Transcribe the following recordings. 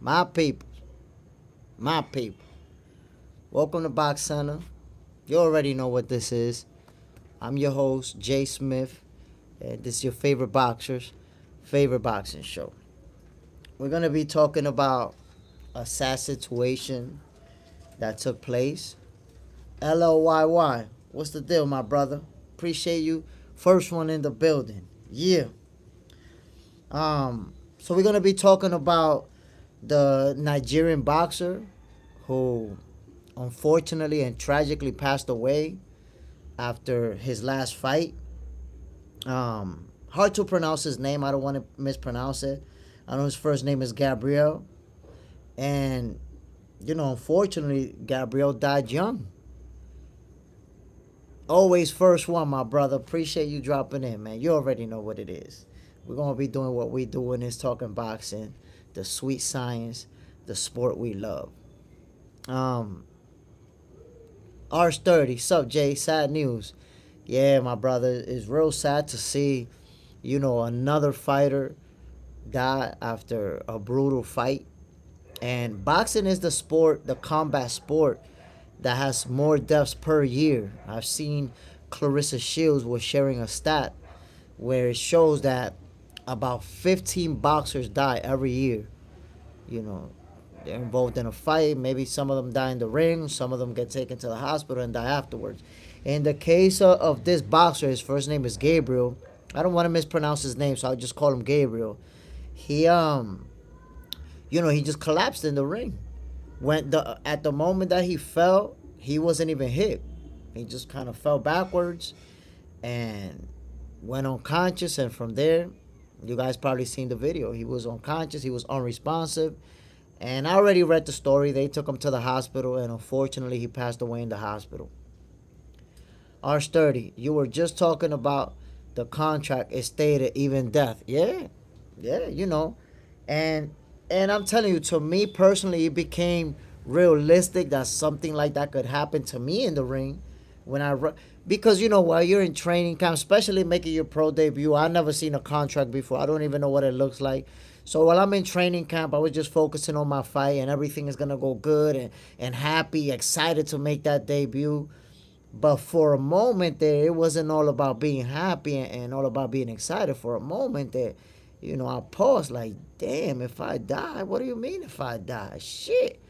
My people, my people. Welcome to Box Center. You already know what this is. I'm your host, Jay Smith, and this is your favorite boxer's favorite boxing show. We're gonna be talking about a sad situation that took place. LOYY. What's the deal, my brother? Appreciate you. First one in the building. Yeah. So we're gonna be talking about the Nigerian boxer who unfortunately and tragically passed away after his last fight. Hard to pronounce his name. I don't want to mispronounce it. I know his first name is Gabriel, and unfortunately, Gabriel died young. Always first one, my brother. Appreciate you dropping in, man. You already know what it is. We're gonna be doing what we do in this talking boxing, the sweet science, the sport we love. Um, R30, sup, Jay? Sad news. Yeah, my brother, it's real sad to see, another fighter die after a brutal fight. And boxing is the sport, the combat sport, that has more deaths per year. I've seen Clarissa Shields was sharing a stat where it shows that about 15 boxers die every year. You know, they're involved in a fight. Maybe some of them die in the ring. Some of them get taken to the hospital and die afterwards. In the case of this boxer, his first name is Gabriel. I don't want to mispronounce his name, so I'll just call him Gabriel. He just collapsed in the ring. At the moment that he fell, he wasn't even hit. He just kind of fell backwards and went unconscious. And from there, you guys probably seen the video. He was unconscious. He was unresponsive. And I already read the story. They took him to the hospital, and unfortunately, he passed away in the hospital. R30, you were just talking about the contract. It stated even death. Yeah, and I'm telling you, to me personally, it became realistic that something like that could happen to me in the ring because while you're in training camp, especially making your pro debut, I never seen a contract before. I don't even know what it looks like. So while I'm in training camp, I was just focusing on my fight, and everything is gonna go good, and happy, excited to make that debut. But for a moment there, it wasn't all about being happy and all about being excited. For a moment there, I paused like, damn, if I die, what do you mean if I die? Shit.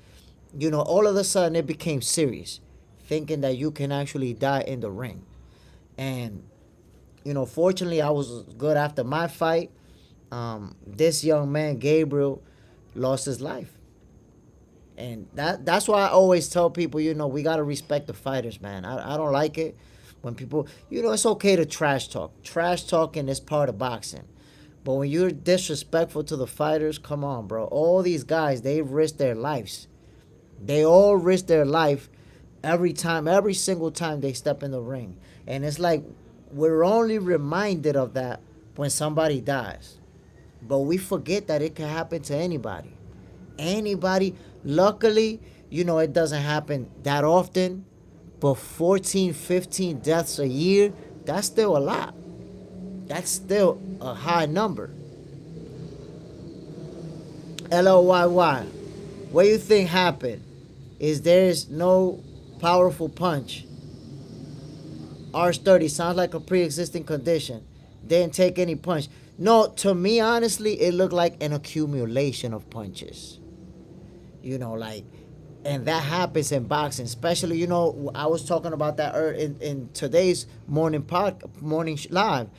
All of a sudden it became serious, thinking that you can actually die in the ring. And, fortunately, I was good after my fight. This young man, Gabriel, lost his life. And that's why I always tell people, we got to respect the fighters, man. I don't like it when people, it's okay to trash talk. Trash talking is part of boxing. But when you're disrespectful to the fighters, come on, bro. All these guys, they risk their lives. They all risk their life every single time they step in the ring. And it's like we're only reminded of that when somebody dies. But we forget that it can happen to anybody. Anybody. Luckily, it doesn't happen that often. But 14, 15 deaths a year, that's still a lot. That's still a high number. LOYY. What do you think happened? Is there's no powerful punch? R30 sounds like a pre-existing condition. Didn't take any punch. No, to me, honestly, it looked like an accumulation of punches. And that happens in boxing, especially, I was talking about that in today's morning live.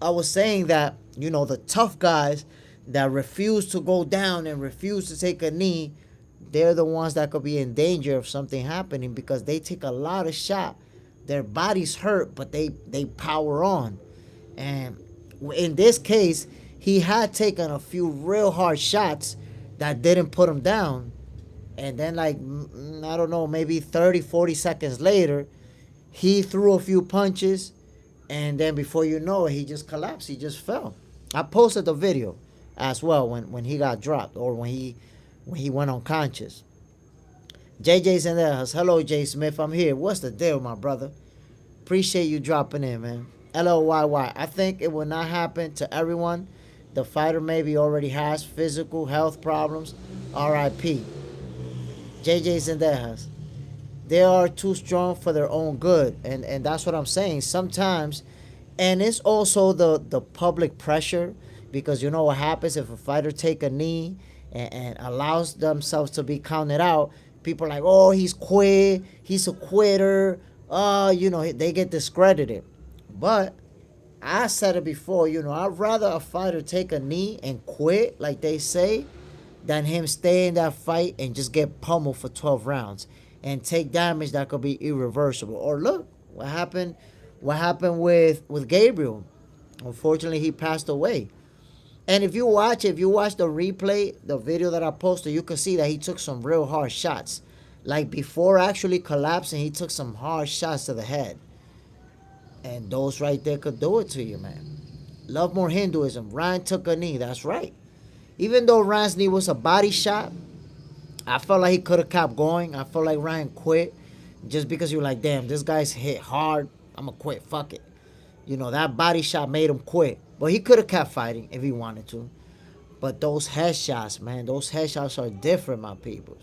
I was saying that, the tough guys that refuse to go down and refuse to take a knee, they're the ones that could be in danger of something happening because they take a lot of shot. Their bodies hurt, but they power on. And in this case, he had taken a few real hard shots that didn't put him down. And then, I don't know, maybe 30, 40 seconds later, he threw a few punches. And then before you know it, he just collapsed. He just fell. I posted the video as well when he got dropped or when he went unconscious. JJ's in there. Hello, Jay Smith. I'm here. What's the deal, my brother? Appreciate you dropping in, man. LOYY. I think it will not happen to everyone. The fighter maybe already has physical health problems, R.I.P. JJ Zendejas. They are too strong for their own good, and that's what I'm saying. Sometimes, and it's also the public pressure, because you know what happens if a fighter take a knee and allows themselves to be counted out. People are like, oh, he's quit, he's a quitter. They get discredited. But I said it before, I'd rather a fighter take a knee and quit, like they say, than him stay in that fight and just get pummeled for 12 rounds and take damage that could be irreversible. Or look, what happened with Gabriel. Unfortunately, he passed away. And if you watch the replay, the video that I posted, you can see that he took some real hard shots. Like before actually collapsing, he took some hard shots to the head. And those right there could do it to you, man. Love More Hinduism. Ryan took a knee. That's right. Even though Ryan's knee was a body shot, I felt like he could have kept going. I felt like Ryan quit just because you were like, damn, this guy's hit hard. I'm going to quit. Fuck it. That body shot made him quit. But he could have kept fighting if he wanted to. But those headshots, man, those headshots are different, my peoples.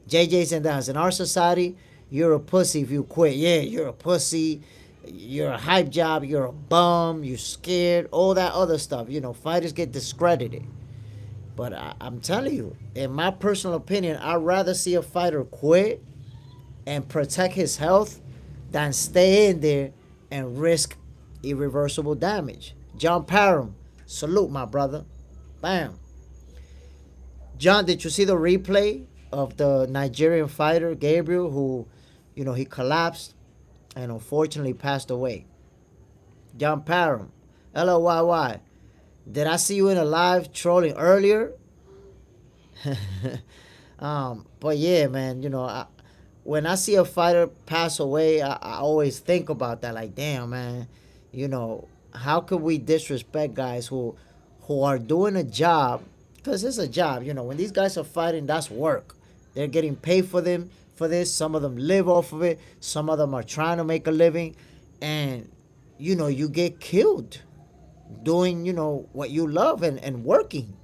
JJ's and Downs. In our society, you're a pussy if you quit. Yeah, you're a pussy. You're a hype job. You're a bum. You're scared. All that other stuff. Fighters get discredited. But I'm telling you, in my personal opinion, I'd rather see a fighter quit and protect his health than stay in there and risk irreversible damage. John Parham, salute, my brother. Bam. John, did you see the replay of the Nigerian fighter, Gabriel, who, he collapsed and unfortunately passed away? John Parham, LOYY. Did I see you in a live trolling earlier? But yeah, man, when I see a fighter pass away, I always think about that. Like, damn, man, how could we disrespect guys who are doing a job? Because it's a job. When these guys are fighting, that's work. They're getting paid for this. Some of them live off of it. Some of them are trying to make a living. And, you get killed doing, what you love and working.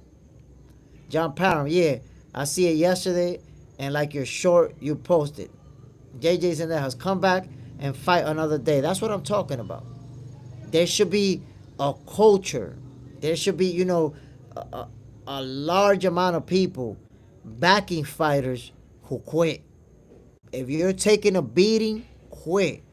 John Parham, yeah, I see it yesterday, and like your short, you posted. JJ's in there has come back and fight another day. That's what I'm talking about. There should be a culture. There should be, a large amount of people backing fighters who quit. If you're taking a beating, quit.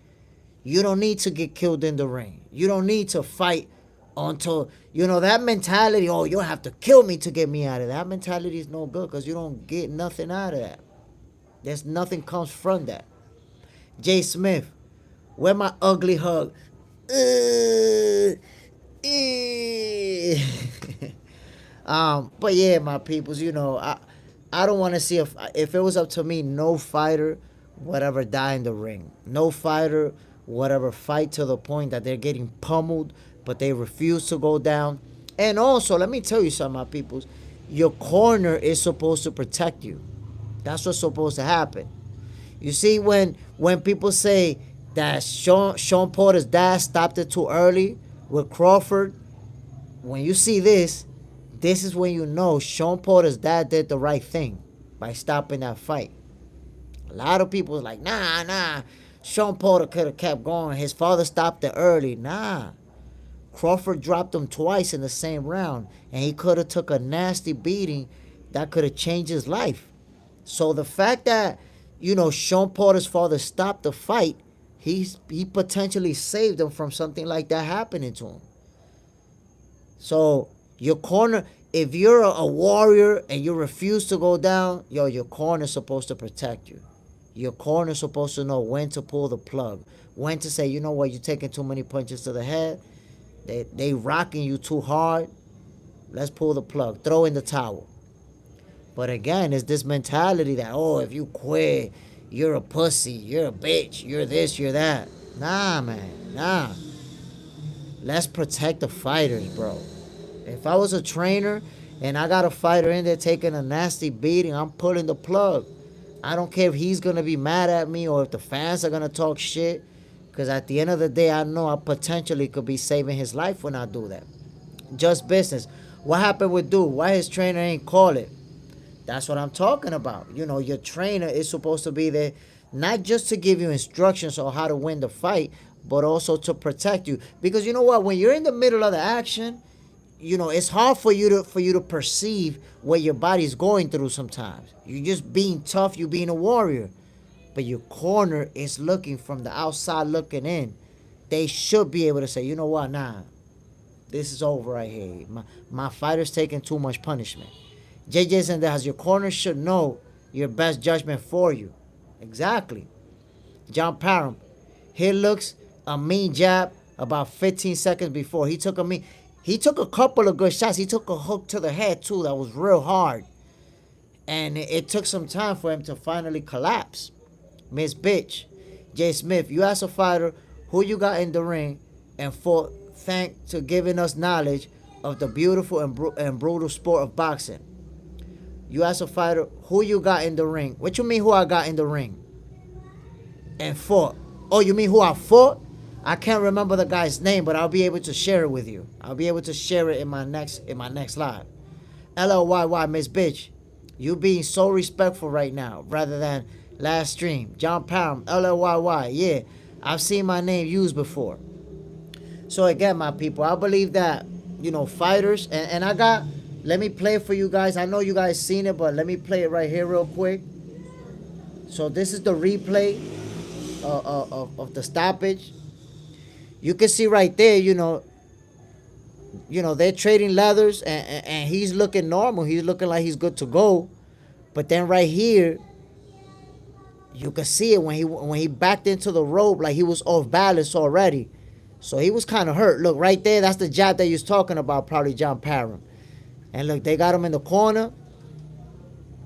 You don't need to get killed in the ring. You don't need to fight until, that mentality, oh, you'll have to kill me to get me out of that. That mentality is no good because you don't get nothing out of that. There's nothing comes from that. Jay Smith, where my ugly hug? But yeah, my peoples, I don't want to see if it was up to me, no fighter would ever die in the ring. No fighter would ever fight to the point that they're getting pummeled, but they refuse to go down. And also, let me tell you something, my peoples. Your corner is supposed to protect you. That's what's supposed to happen. You see, when people say that Sean Porter's dad stopped it too early with Crawford, when you see this is when you know Sean Porter's dad did the right thing by stopping that fight. A lot of people are like, nah, Sean Porter could have kept going. His father stopped it early. Nah. Crawford dropped him twice in the same round, and he could have took a nasty beating that could have changed his life. So the fact that, Sean Porter's father stopped the fight, he potentially saved him from something like that happening to him. So your corner, if you're a warrior and you refuse to go down, your corner is supposed to protect you. Your corner is supposed to know when to pull the plug, when to say, you know what, you're taking too many punches to the head. They rocking you too hard. Let's pull the plug. Throw in the towel. But again, it's this mentality that, oh, if you quit, you're a pussy, you're a bitch, you're this, you're that. Nah, man, nah. Let's protect the fighters, bro. If I was a trainer and I got a fighter in there taking a nasty beating, I'm pulling the plug. I don't care if he's going to be mad at me or if the fans are going to talk shit. Because at the end of the day, I know I potentially could be saving his life when I do that. Just business. What happened with Dude? Why his trainer ain't call it? That's what I'm talking about. Your trainer is supposed to be there not just to give you instructions on how to win the fight, but also to protect you. Because you know what? When you're in the middle of the action, it's hard for you to perceive what your body's going through sometimes. You're just being tough, you being a warrior. But your corner is looking from the outside looking in. They should be able to say, you know what, nah, this is over right here. My fighter's taking too much punishment. JJ Zendejas, your corner should know your best judgment for you. Exactly. John Parham, he looks a mean jab about 15 seconds before. He took a couple of good shots. He took a hook to the head too that was real hard. And it took some time for him to finally collapse. Miss Bitch, Jay Smith, you asked a fighter who you got in the ring and for thank to giving us knowledge of the beautiful and brutal sport of boxing. You asked a fighter who you got in the ring. What you mean who I got in the ring? And fought. Oh, you mean who I fought? I can't remember the guy's name, but I'll be able to share it with you. I'll be able to share it in my next live. LLYY, Miss Bitch, you being so respectful right now rather than last stream. John Parham, LLYY, yeah, I've seen my name used before. So again, my people, I believe that, fighters, and I got, let me play it for you guys. I know you guys seen it, but let me play it right here real quick. So this is the replay of the stoppage. You can see right there, they're trading leathers, and he's looking normal. He's looking like he's good to go. But then right here, you can see it when he backed into the rope, like he was off balance already. So he was kind of hurt. Look, right there, that's the jab that he was talking about, probably John Parham. And look, they got him in the corner.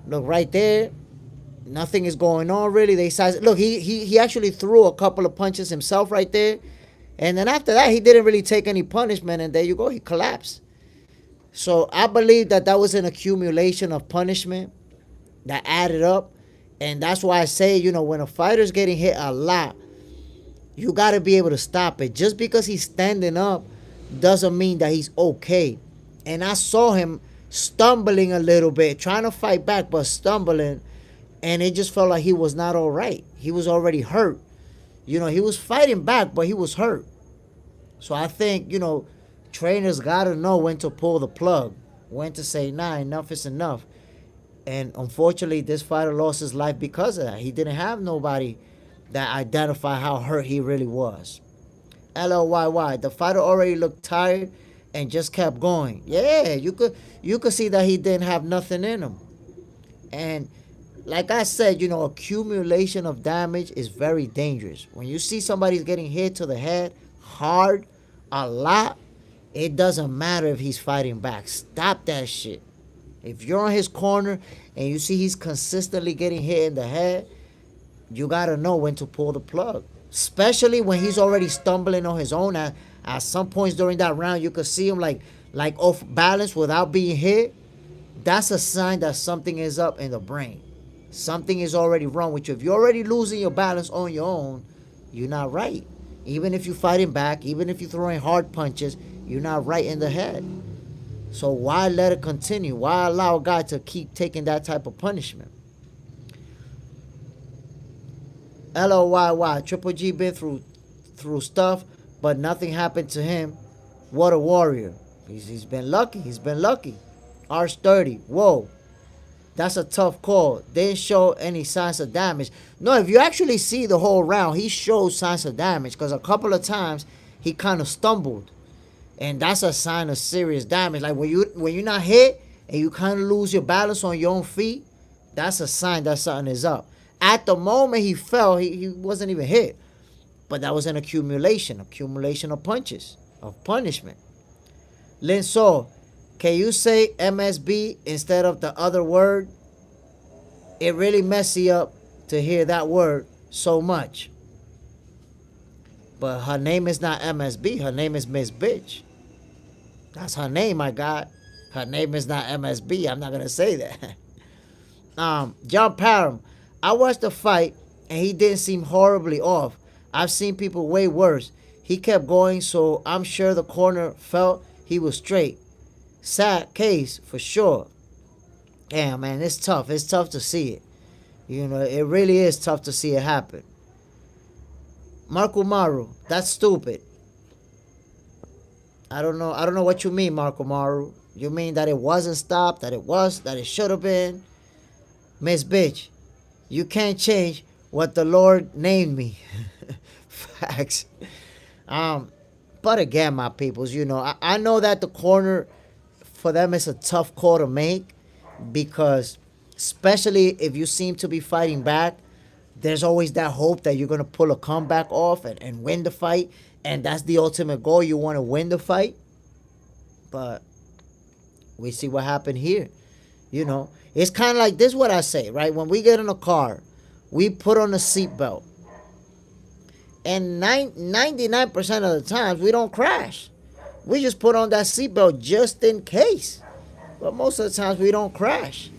Look, right there. Nothing is going on, really. They size. Look, he actually threw a couple of punches himself right there. And then after that, he didn't really take any punishment. And there you go, he collapsed. So I believe that was an accumulation of punishment that added up. And that's why I say, when a fighter's getting hit a lot, you got to be able to stop it. Just because he's standing up doesn't mean that he's okay. And I saw him stumbling a little bit, trying to fight back, but stumbling. And it just felt like he was not all right. He was already hurt. He was fighting back, but he was hurt. So I think, trainers got to know when to pull the plug, when to say, nah, enough is enough. And unfortunately, this fighter lost his life because of that. He didn't have nobody that identified how hurt he really was. LLYY, the fighter already looked tired and just kept going. Yeah, you could see that he didn't have nothing in him. And like I said, accumulation of damage is very dangerous. When you see somebody's getting hit to the head hard, a lot, it doesn't matter if he's fighting back. Stop that shit. If you're on his corner and you see he's consistently getting hit in the head, you got to know when to pull the plug. Especially when he's already stumbling on his own. At some points during that round, you could see him like off balance without being hit. That's a sign that something is up in the brain. Something is already wrong with you. If you're already losing your balance on your own, you're not right. Even if you're fighting back, even if you're throwing hard punches, you're not right in the head. So why let it continue? Why allow a guy to keep taking that type of punishment? LOYY, Triple G been through stuff, but nothing happened to him. What a warrior. He's been lucky. He's been lucky. Arch 30. Whoa. That's a tough call. Didn't show any signs of damage. No, if you actually see the whole round, he shows signs of damage because a couple of times he kind of stumbled. And that's a sign of serious damage. Like when you're not hit and you kind of lose your balance on your own feet, that's a sign that something is up. At the moment he fell, he wasn't even hit. But that was an accumulation of punches, of punishment. Lin So, can you say MSB instead of the other word? It really messed me up to hear that word so much. But her name is not MSB. Her name is Miss Bitch. That's her name, my God. Her name is not MSB. I'm not going to say that. John Parham. I watched the fight, and he didn't seem horribly off. I've seen people way worse. He kept going, so I'm sure the corner felt he was straight. Sad case, for sure. Damn, man, it's tough. It's tough to see it. You know, it really is tough to see it happen. Marco Maru, that's stupid. I don't know. I don't know what you mean, Marco Maru. You mean that it wasn't stopped, that it should have been? Miss Bitch, you can't change what the Lord named me. Facts. But again, my peoples, you know, I know that the corner for them is a tough call to make because, especially if you seem to be fighting back, there's always that hope that you're gonna pull a comeback off and win the fight, and that's the ultimate goal. You want to win the fight, but we see what happened here. You know, it's kind of like this. Is what I say, right? When we get in a car, we put on a seatbelt, and 99% of the times we don't crash. We just put on that seatbelt just in case, but most of the times we don't crash.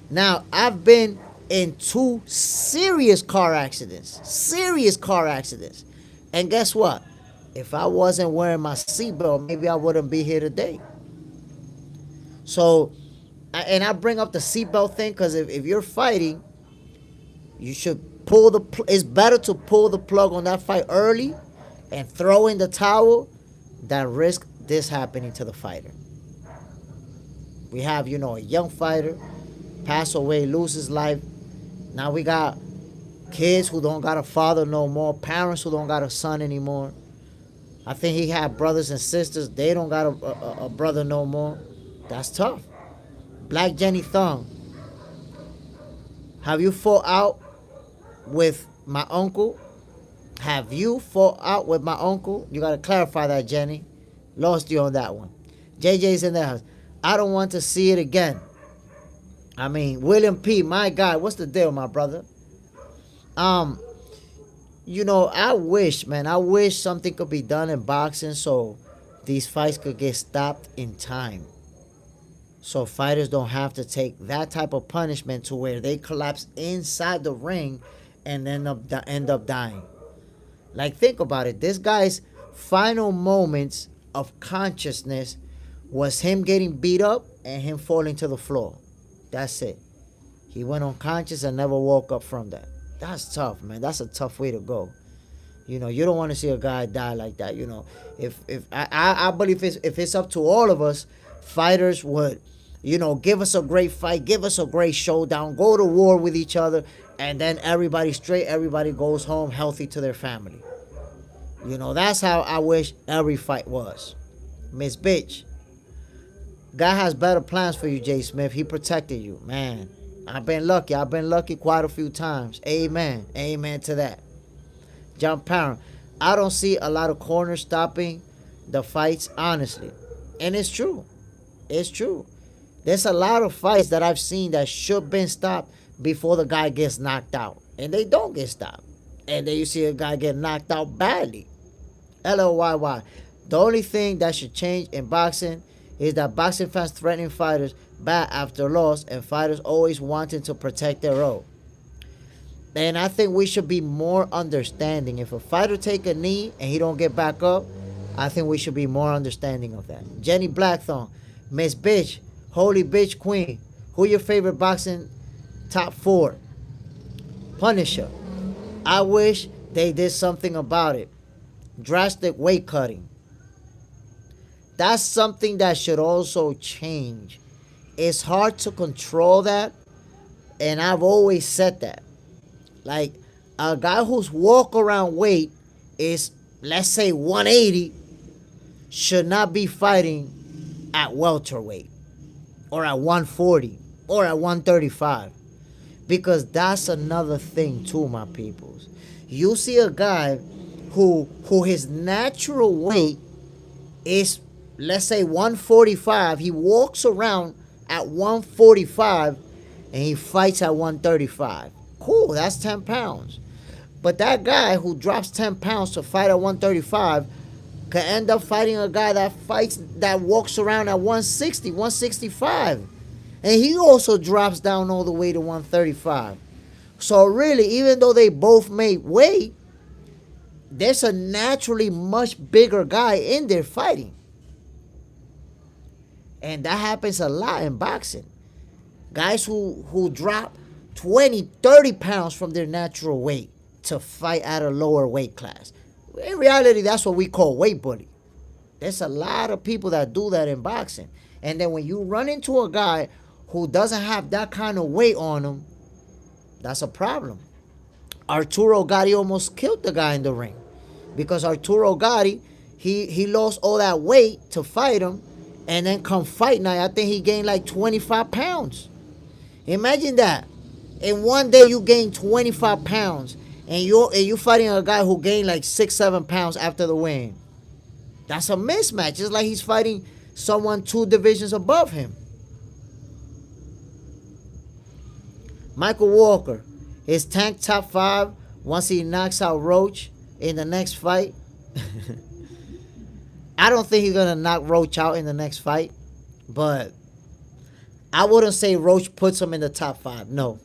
Now, I've been in 2 serious car accidents. And guess what? If I wasn't wearing my seatbelt, maybe I wouldn't be here today. So, and I bring up the seatbelt thing because if you're fighting, you should it's better to pull the plug on that fight early and throw in the towel than risk this happening to the fighter. We have, you know, a young fighter pass away, lose his life. Now we got kids who don't got a father no more, parents who don't got a son anymore. I think he had brothers and sisters. They don't got a brother no more. That's tough. Black Jenny Thong, have you fought out with my uncle? Have you fought out with my uncle? You got to clarify that, Jenny. Lost you on that one. JJ's in the house. I don't want to see it again. I mean, William P., my God, what's the deal, my brother? You know, I wish something could be done in boxing so these fights could get stopped in time. So fighters don't have to take that type of punishment to where they collapse inside the ring and end up dying. Like, think about it. This guy's final moments of consciousness was him getting beat up and him falling to the floor. That's it. He went unconscious and never woke up from that. That's tough, man. That's a tough way to go. You know, you don't want to see a guy die like that. You know, if I believe if it's up to all of us, fighters would, you know, give us a great fight, give us a great showdown, go to war with each other, and then everybody goes home healthy to their family. You know, that's how I wish every fight was. Miss Bitch, God has better plans for you, Jay Smith. He protected you, man. I've been lucky quite a few times. Amen to that. John Parent, I don't see a lot of corners stopping the fights, honestly. And it's true. There's a lot of fights that I've seen that should have been stopped before the guy gets knocked out. And they don't get stopped. And then you see a guy get knocked out badly. LOYY. The only thing that should change in boxing is that boxing fans threatening fighters back after loss and fighters always wanting to protect their own. And I think we should be more understanding. If a fighter take a knee and he don't get back up, I think we should be more understanding of that. Jenny Blackthorn, Miss Bitch, Holy Bitch Queen, who your favorite boxing top 4? Punisher. I wish they did something about it. Drastic weight cutting. That's something that should also change. It's hard to control that, and I've always said that. Like, a guy whose walk-around weight is, let's say, 180, should not be fighting at welterweight, or at 140, or at 135. Because that's another thing too, my peoples. You see a guy who his natural weight is, let's say, 145. He walks around at 145 and he fights at 135. Cool, that's 10 pounds. But that guy who drops 10 pounds to fight at 135 could end up fighting a guy that walks around at 160, 165. And he also drops down all the way to 135. So really, even though they both make weight, there's a naturally much bigger guy in there fighting. And that happens a lot in boxing. Guys who drop 20, 30 pounds from their natural weight to fight at a lower weight class. In reality, that's what we call weight bully. There's a lot of people that do that in boxing. And then when you run into a guy who doesn't have that kind of weight on him, that's a problem. Arturo Gatti almost killed the guy in the ring because Arturo Gatti, he lost all that weight to fight him, and then come fight night, I think he gained like 25 pounds. Imagine that. In one day you gain 25 pounds, and you fighting a guy who gained like 6-7 pounds after the win. That's a mismatch. It's like he's fighting someone 2 divisions above him. Michael Walker, is Tank top 5 once he knocks out Roach in the next fight? I don't think he's going to knock Roach out in the next fight, but I wouldn't say Roach puts him in the top 5. No.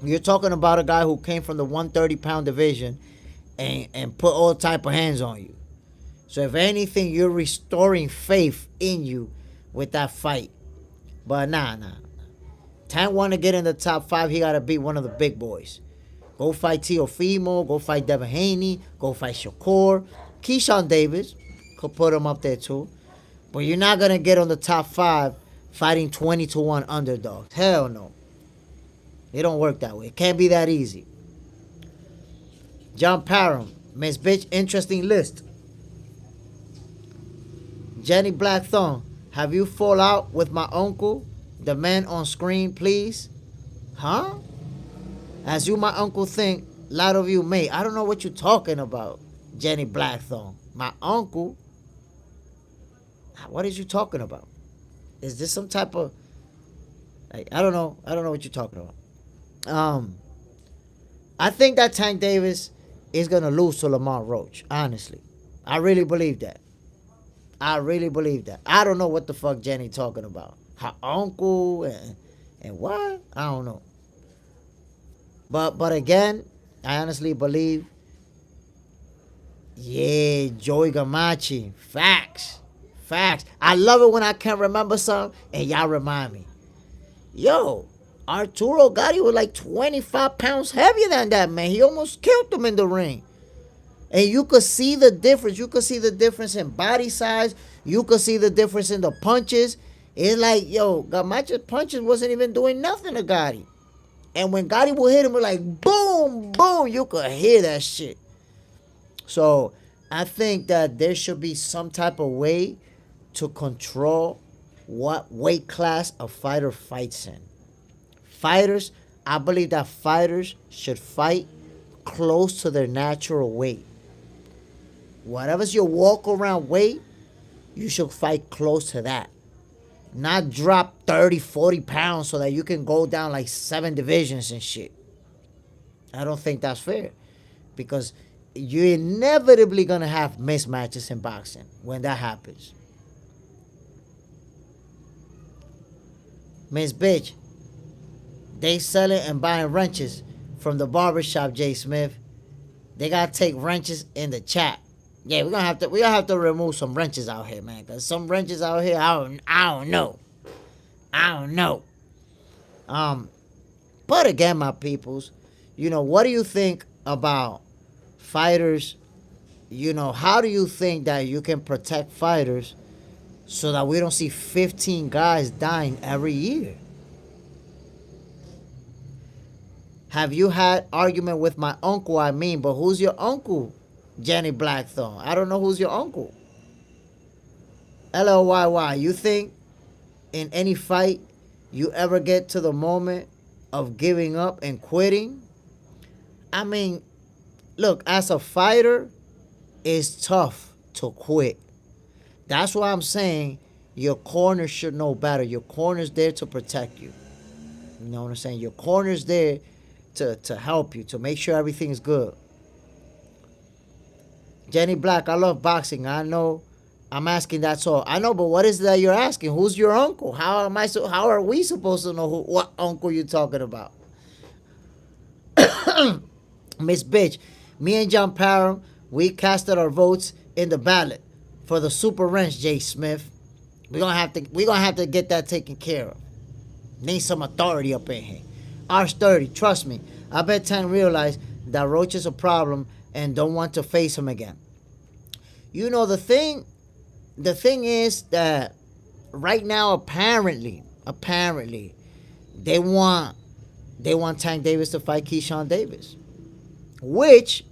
You're talking about a guy who came from the 130-pound division and put all type of hands on you. So if anything, you're restoring faith in you with that fight. But nah. Tank want to get in the top 5, he got to beat one of the big boys. Go fight Teofimo, go fight Devin Haney, go fight Shakur. Keyshawn Davis could put him up there too. But you're not going to get on the top 5 fighting 20-1 underdogs. Hell no. It don't work that way. It can't be that easy. John Parham, Miss Bitch, interesting list. Jenny Blackthorn, have you fall out with my uncle, the man on screen, please? Huh? As you, my uncle, think, a lot of you may. I don't know what you're talking about, Jenny Blackthorn. My uncle? What is you talking about? Is this some type of... I don't know. I don't know what you're talking about. I think that Tank Davis is going to lose to Lamont Roach, honestly. I really believe that. I don't know what the fuck Jenny talking about. Her uncle and what? I don't know. But again, I honestly believe, yeah, Joey Gamache. Facts. I love it when I can't remember something and y'all remind me. Yo, Arturo Gatti was like 25 pounds heavier than that, man. He almost killed him in the ring. And you could see the difference. You could see the difference in body size. You could see the difference in the punches. It's like, yo, Gamache's punches wasn't even doing nothing to Gotti. And when Gotti would hit him, it was like, boom, boom. You could hear that shit. So I think that there should be some type of way to control what weight class a fighter fights in. I believe that fighters should fight close to their natural weight. Whatever's your walk around weight, you should fight close to that. Not drop 30, 40 pounds so that you can go down like 7 divisions and shit. I don't think that's fair. Because you're inevitably going to have mismatches in boxing when that happens. Miss Bitch, they selling and buying wrenches from the barbershop, Jay Smith. They got to take wrenches in the chat. Yeah, we're gonna have to remove some wrenches out here, man. Cause some wrenches out here, I don't know. But again, my peoples, what do you think about fighters? How do you think that you can protect fighters so that we don't see 15 guys dying every year? Have you had argument with my uncle? But who's your uncle? Jenny Blackthorn. I don't know who's your uncle. LLYY. You think in any fight you ever get to the moment of giving up and quitting? Look, as a fighter, it's tough to quit. That's why I'm saying your corner should know better. Your corner's there to protect you. You know what I'm saying? Your corner's there to help you, to make sure everything's good. Jenny Black, I love boxing. I know. I'm asking, that's all. I know, but what is it that you're asking? Who's your uncle? How are we supposed to know what uncle you're talking about? Miss Bitch, me and John Parham, we casted our votes in the ballot for the super wrench, Jay Smith. We're gonna have to get that taken care of. Need some authority up in here. Arch 30, trust me. I bet Tank realized that Roach is a problem and don't want to face him again. You know, the thing is that right now, apparently, they want Tank Davis to fight Keyshawn Davis, which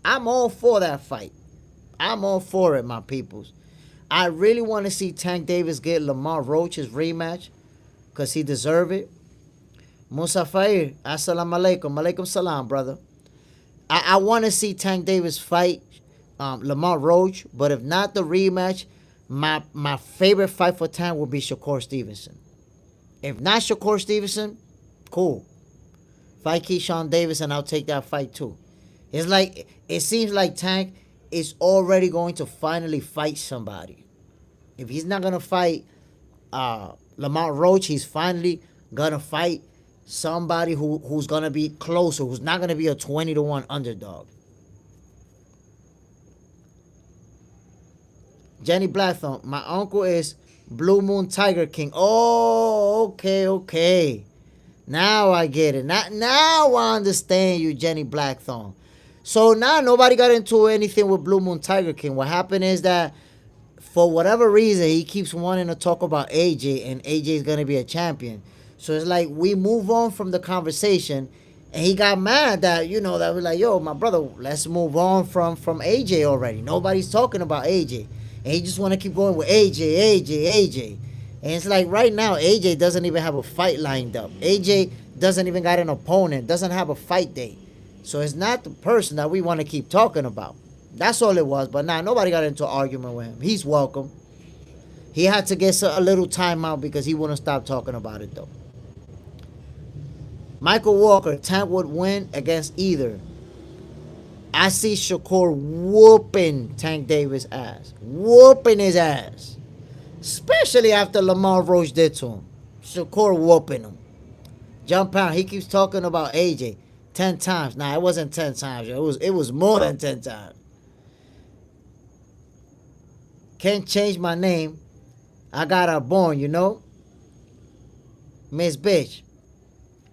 I'm all for that fight. I'm all for it, my peoples. I really want to see Tank Davis get Lamar Roach's rematch because he deserve it. Musa Fair, assalamu alaikum, alaikum salam, brother. I want to see Tank Davis fight Lamar Roach, but if not the rematch, my favorite fight for Tank will be Shakur Stevenson. If not Shakur Stevenson, cool. Fight Keyshawn Davis and I'll take that fight too. It seems like Tank is already going to finally fight somebody. If he's not gonna fight Lamar Roach, he's finally gonna fight somebody who's gonna be closer, who's not gonna be a 20-1 underdog. Jenny Blackthorne, my uncle is Blue Moon Tiger King. Oh, okay. Now I get it. Now I understand you, Jenny Blackthorne. So now nobody got into anything with Blue Moon Tiger King. What happened is that for whatever reason, he keeps wanting to talk about AJ, and AJ is going to be a champion. So it's like we move on from the conversation, and he got mad that, that we're like, yo, my brother, let's move on from AJ already. Nobody's talking about AJ. And he just want to keep going with AJ. And it's like right now, AJ doesn't even have a fight lined up. AJ doesn't even got an opponent, doesn't have a fight date. So it's not the person that we want to keep talking about. That's all it was. But nobody got into an argument with him. He's welcome. He had to get a little time out because he wouldn't stop talking about it, though. Michael Walker, Tank would win against either. I see Shakur whooping Tank Davis' ass. Whooping his ass. Especially after Lamar Roach did to him. Shakur whooping him. John Pound, he keeps talking about AJ 10 times. Nah, it wasn't 10 times. It was more than 10 times. Can't change my name. I got her born, Miss Bitch.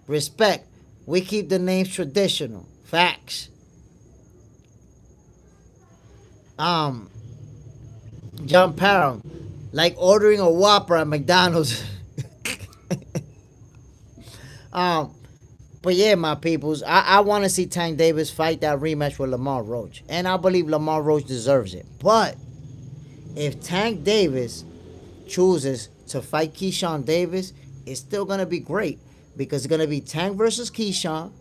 Respect. We keep the names traditional. Facts. John Parham, like ordering a Whopper at McDonald's. But yeah, my peoples, I want to see Tank Davis fight that rematch with Lamar Roach, and I believe Lamar Roach deserves it. But if Tank Davis chooses to fight Keyshawn Davis, it's still gonna be great because it's gonna be Tank versus Keyshawn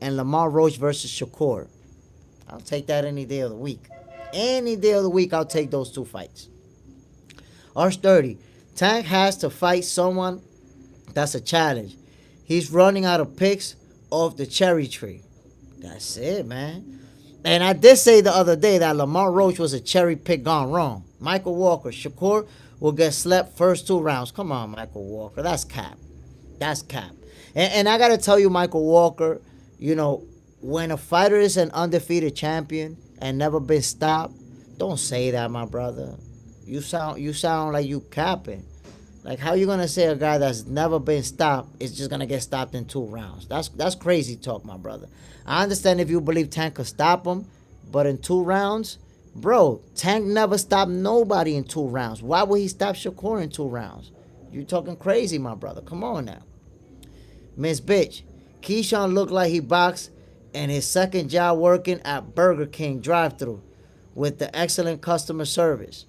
and Lamar Roach versus Shakur. I'll take that any day of the week. Any day of the week, I'll take those two fights. Arch 30. Tank has to fight someone that's a challenge. He's running out of picks off the cherry tree. That's it, man. And I did say the other day that Lamar Roach was a cherry pick gone wrong. Michael Walker. Shakur will get slept first 2 rounds. Come on, Michael Walker. That's cap. That's cap. And I got to tell you, Michael Walker, when a fighter is an undefeated champion and never been stopped, don't say that, my brother. You sound like you capping. Like, how you gonna say a guy that's never been stopped is just gonna get stopped in 2 rounds? That's crazy talk, my brother. I understand if you believe Tank could stop him, but in 2 rounds, bro, Tank never stopped nobody in 2 rounds. Why would he stop Shakur in 2 rounds? You talking crazy, my brother. Come on now. Miss Bitch, Keyshawn looked like he boxed and his second job working at Burger King drive-thru with the excellent customer service.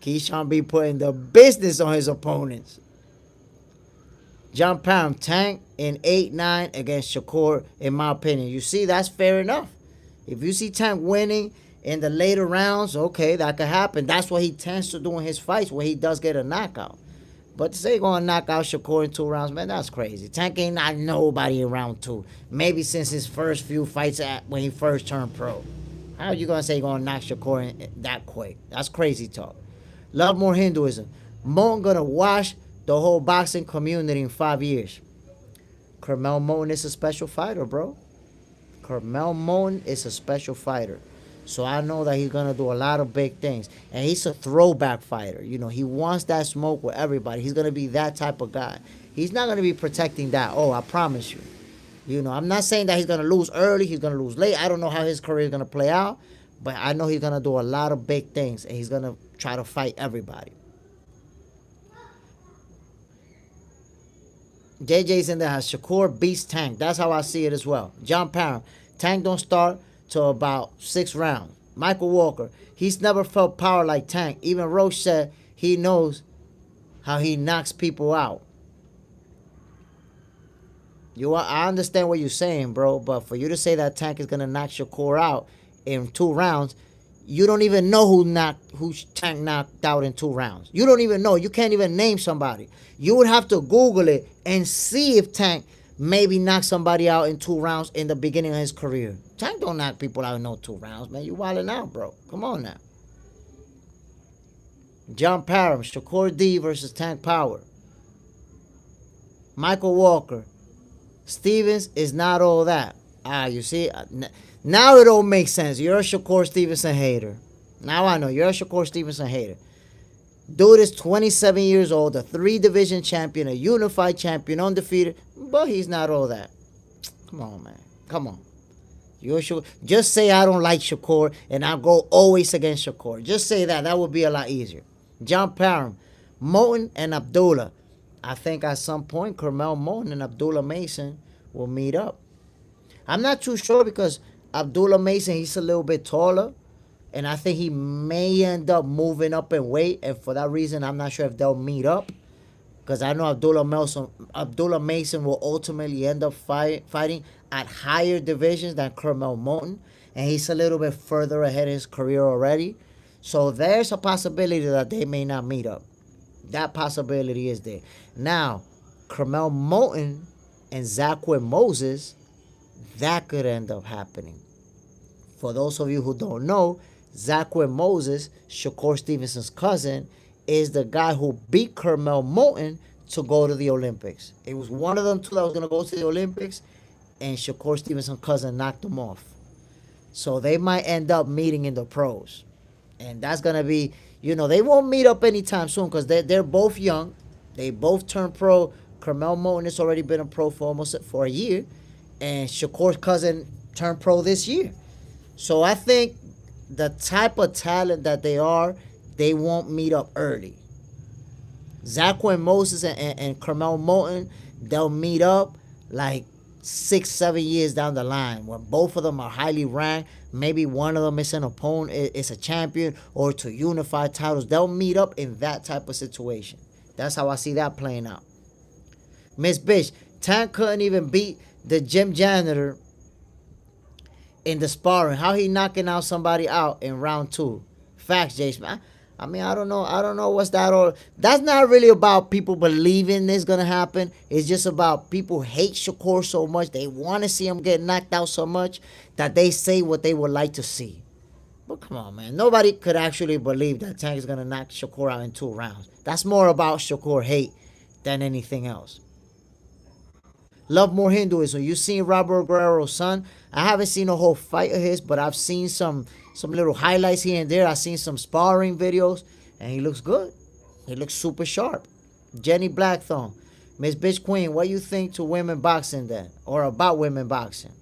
Keyshawn be putting the business on his opponents. John Pound, Tank in 8-9 against Shakur, in my opinion. You see, that's fair enough. If you see Tank winning in the later rounds, okay, that could happen. That's what he tends to do in his fights, where he does get a knockout. But to say going to knock out Shakur in 2 rounds, man, that's crazy. Tank ain't not nobody in round 2. Maybe since his first few fights when he first turned pro. How are you going to say you're going to knock Shakur in that quick? That's crazy talk. Love more Hinduism. Moan going to wash the whole boxing community in 5 years. Carmel Moan is a special fighter, bro. Carmel Moan is a special fighter. So I know that he's gonna do a lot of big things, and he's a throwback fighter. You know, he wants that smoke with everybody. He's gonna be that type of guy. He's not gonna be protecting that. Oh, I promise you. You know, I'm not saying that he's gonna lose early. He's gonna lose late. I don't know how his career is gonna play out, but I know he's gonna do a lot of big things, and he's gonna try to fight everybody. JJ's in there. Has Shakur beats Tank. That's how I see it as well. John Parham. Tank don't start till about 6 rounds. Michael Walker. He's never felt power like Tank. Even Roche said he knows how he knocks people out. I understand what you're saying, bro, but for you to say that Tank is gonna knock Shakur out in 2 rounds, you don't even know who Tank knocked out in 2 rounds. You don't even know. You can't even name somebody. You would have to Google it and see if Tank maybe knocked somebody out in 2 rounds in the beginning of his career. Tank don't knock people out in no 2 rounds, man. You wilding out, bro. Come on now. John Parham, Shakur D versus Tank Power. Michael Walker. Stevens is not all that. You see? Now it all makes sense. You're a Shakur Stevenson hater. Now I know. You're a Shakur Stevenson hater. Dude is 27 years old, a 3-division champion, a unified champion, undefeated, but he's not all that. Come on, man. Come on. You're Shakur. Just say I don't like Shakur and I'll go always against Shakur. Just say that. That would be a lot easier. John Parham, Moten and Abdullah. I think at some point, Carmel Moten and Abdullah Mason will meet up. I'm not too sure because Abdullah Mason, he's a little bit taller. And I think he may end up moving up in weight. And for that reason, I'm not sure if they'll meet up. Because I know Abdullah Mason will ultimately end up fighting at higher divisions than Carmel Moten. And he's a little bit further ahead in his career already. So there's a possibility that they may not meet up. That possibility is there. Now, Carmel Moten and Zachary Moses, that could end up happening. For those of you who don't know, Zachary Moses, Shakur Stevenson's cousin, is the guy who beat Carmel Moten to go to the Olympics. It was one of them two that was going to go to the Olympics, and Shakur Stevenson's cousin knocked him off. So they might end up meeting in the pros. And that's going to be, they won't meet up anytime soon because they're both young. They both turned pro. Carmel Moten has already been a pro for a year. And Shakur's cousin turned pro this year. So I think the type of talent that they are, they won't meet up early. Zachary Moses and Carmel Moten, they'll meet up like 6-7 years down the line when both of them are highly ranked. Maybe one of them is an opponent, is a champion, or to unify titles. They'll meet up in that type of situation. That's how I see that playing out. Miss Bitch, Tank couldn't even beat the gym janitor in the sparring. How he knocking out somebody out in round 2? Facts, Jason. I mean, I don't know what's that all. That's not really about people believing this gonna happen. It's just about people hate Shakur so much. They want to see him get knocked out so much that they say what they would like to see. But come on, man. Nobody could actually believe that Tank is gonna knock Shakur out in 2 rounds. That's more about Shakur hate than anything else. Love more Hinduism. You seen Robert Guerrero's son? I haven't seen a whole fight of his, but I've seen some little highlights here and there. I've seen some sparring videos, and he looks good. He looks super sharp. Jenny Blackthorn, Miss Bitch Queen, what you think to women boxing then, or about women boxing?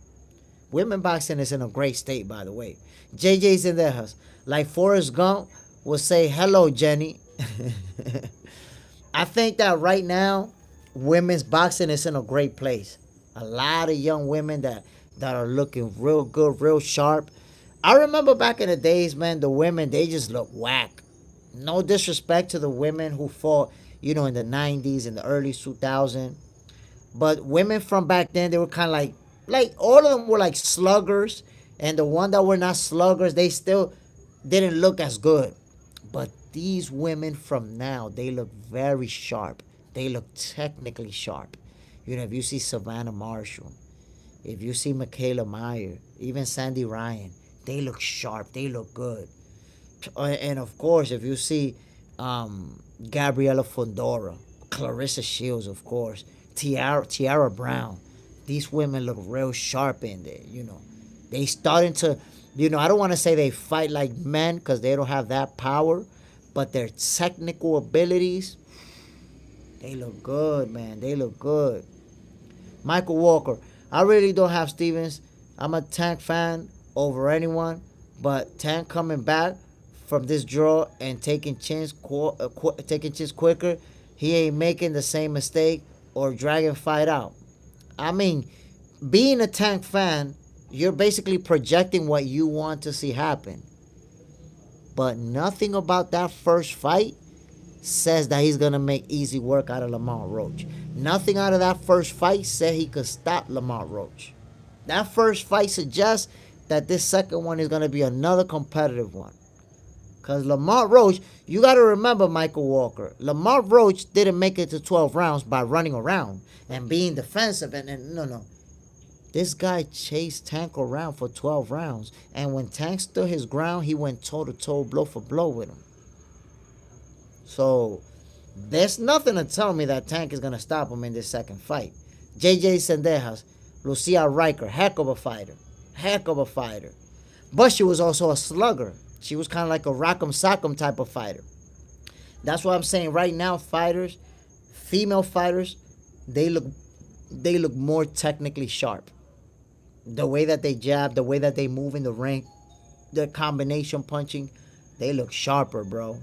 Women boxing is in a great state, by the way. JJ's in there, like Forrest Gump will say, "Hello, Jenny." I think that right now, women's boxing is in a great place. A lot of young women that are looking real good, real sharp. I remember back in the days, man, the women, they just look whack. No disrespect to the women who fought, in the 90s and the early 2000s. But women from back then, they were kind of like all of them were like sluggers. And the one that were not sluggers, they still didn't look as good. But these women from now, they look very sharp. They look technically sharp. If you see Savannah Marshall, if you see Michaela Meyer, even Sandy Ryan, they look sharp. They look good. And of course, if you see Gabriela Fondora, Clarissa Shields, of course, Tiara Brown, these women look real sharp in there. They starting to I don't want to say they fight like men because they don't have that power, but their technical abilities, they look good, man. They look good. Michael Walker. I really don't have Stevens. I'm a Tank fan over anyone, but Tank coming back from this draw and taking taking chins quicker, he ain't making the same mistake or dragging fight out. I mean, being a Tank fan, you're basically projecting what you want to see happen. But nothing about that first fight says that he's going to make easy work out of Lamont Roach. Nothing out of that first fight said he could stop Lamont Roach. That first fight suggests that this second one is going to be another competitive one. Because Lamont Roach, you got to remember, Michael Walker, Lamont Roach didn't make it to 12 rounds by running around and being defensive. And no. This guy chased Tank around for 12 rounds. And when Tank stood his ground, he went toe-to-toe, blow for blow with him. So, there's nothing to tell me that Tank is going to stop him in this second fight. JJ Sendejas, Lucia Riker, heck of a fighter. Heck of a fighter. But she was also a slugger. She was kind of like a rock'em sock'em type of fighter. That's what I'm saying. Right now, fighters, female fighters, they look more technically sharp. The way that they jab, the way that they move in the ring, the combination punching, they look sharper, bro.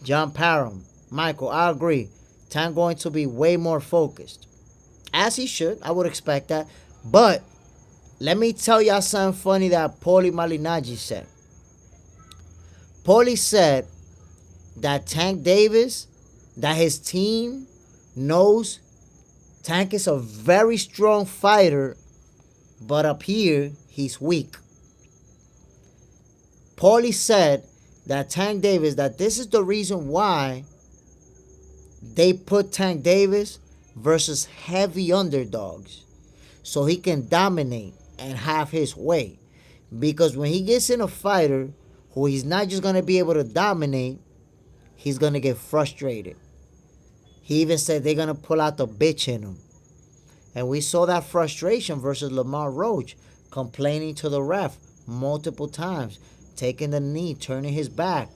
John Parham, Michael, I agree. Tank going to be way more focused. As he should. I would expect that. But let me tell y'all something funny that Paulie Malignaggi said. Paulie said that Tank Davis, that his team knows Tank is a very strong fighter, but up here, he's weak. Paulie said that Tank Davis, that this is the reason why they put Tank Davis versus heavy underdogs, so he can dominate and have his way. Because when he gets in a fighter who he's not just going to be able to dominate, he's going to get frustrated. He even said they're going to pull out the bitch in him. And we saw that frustration versus Lamont Roach, complaining to the ref multiple times, taking the knee, turning his back,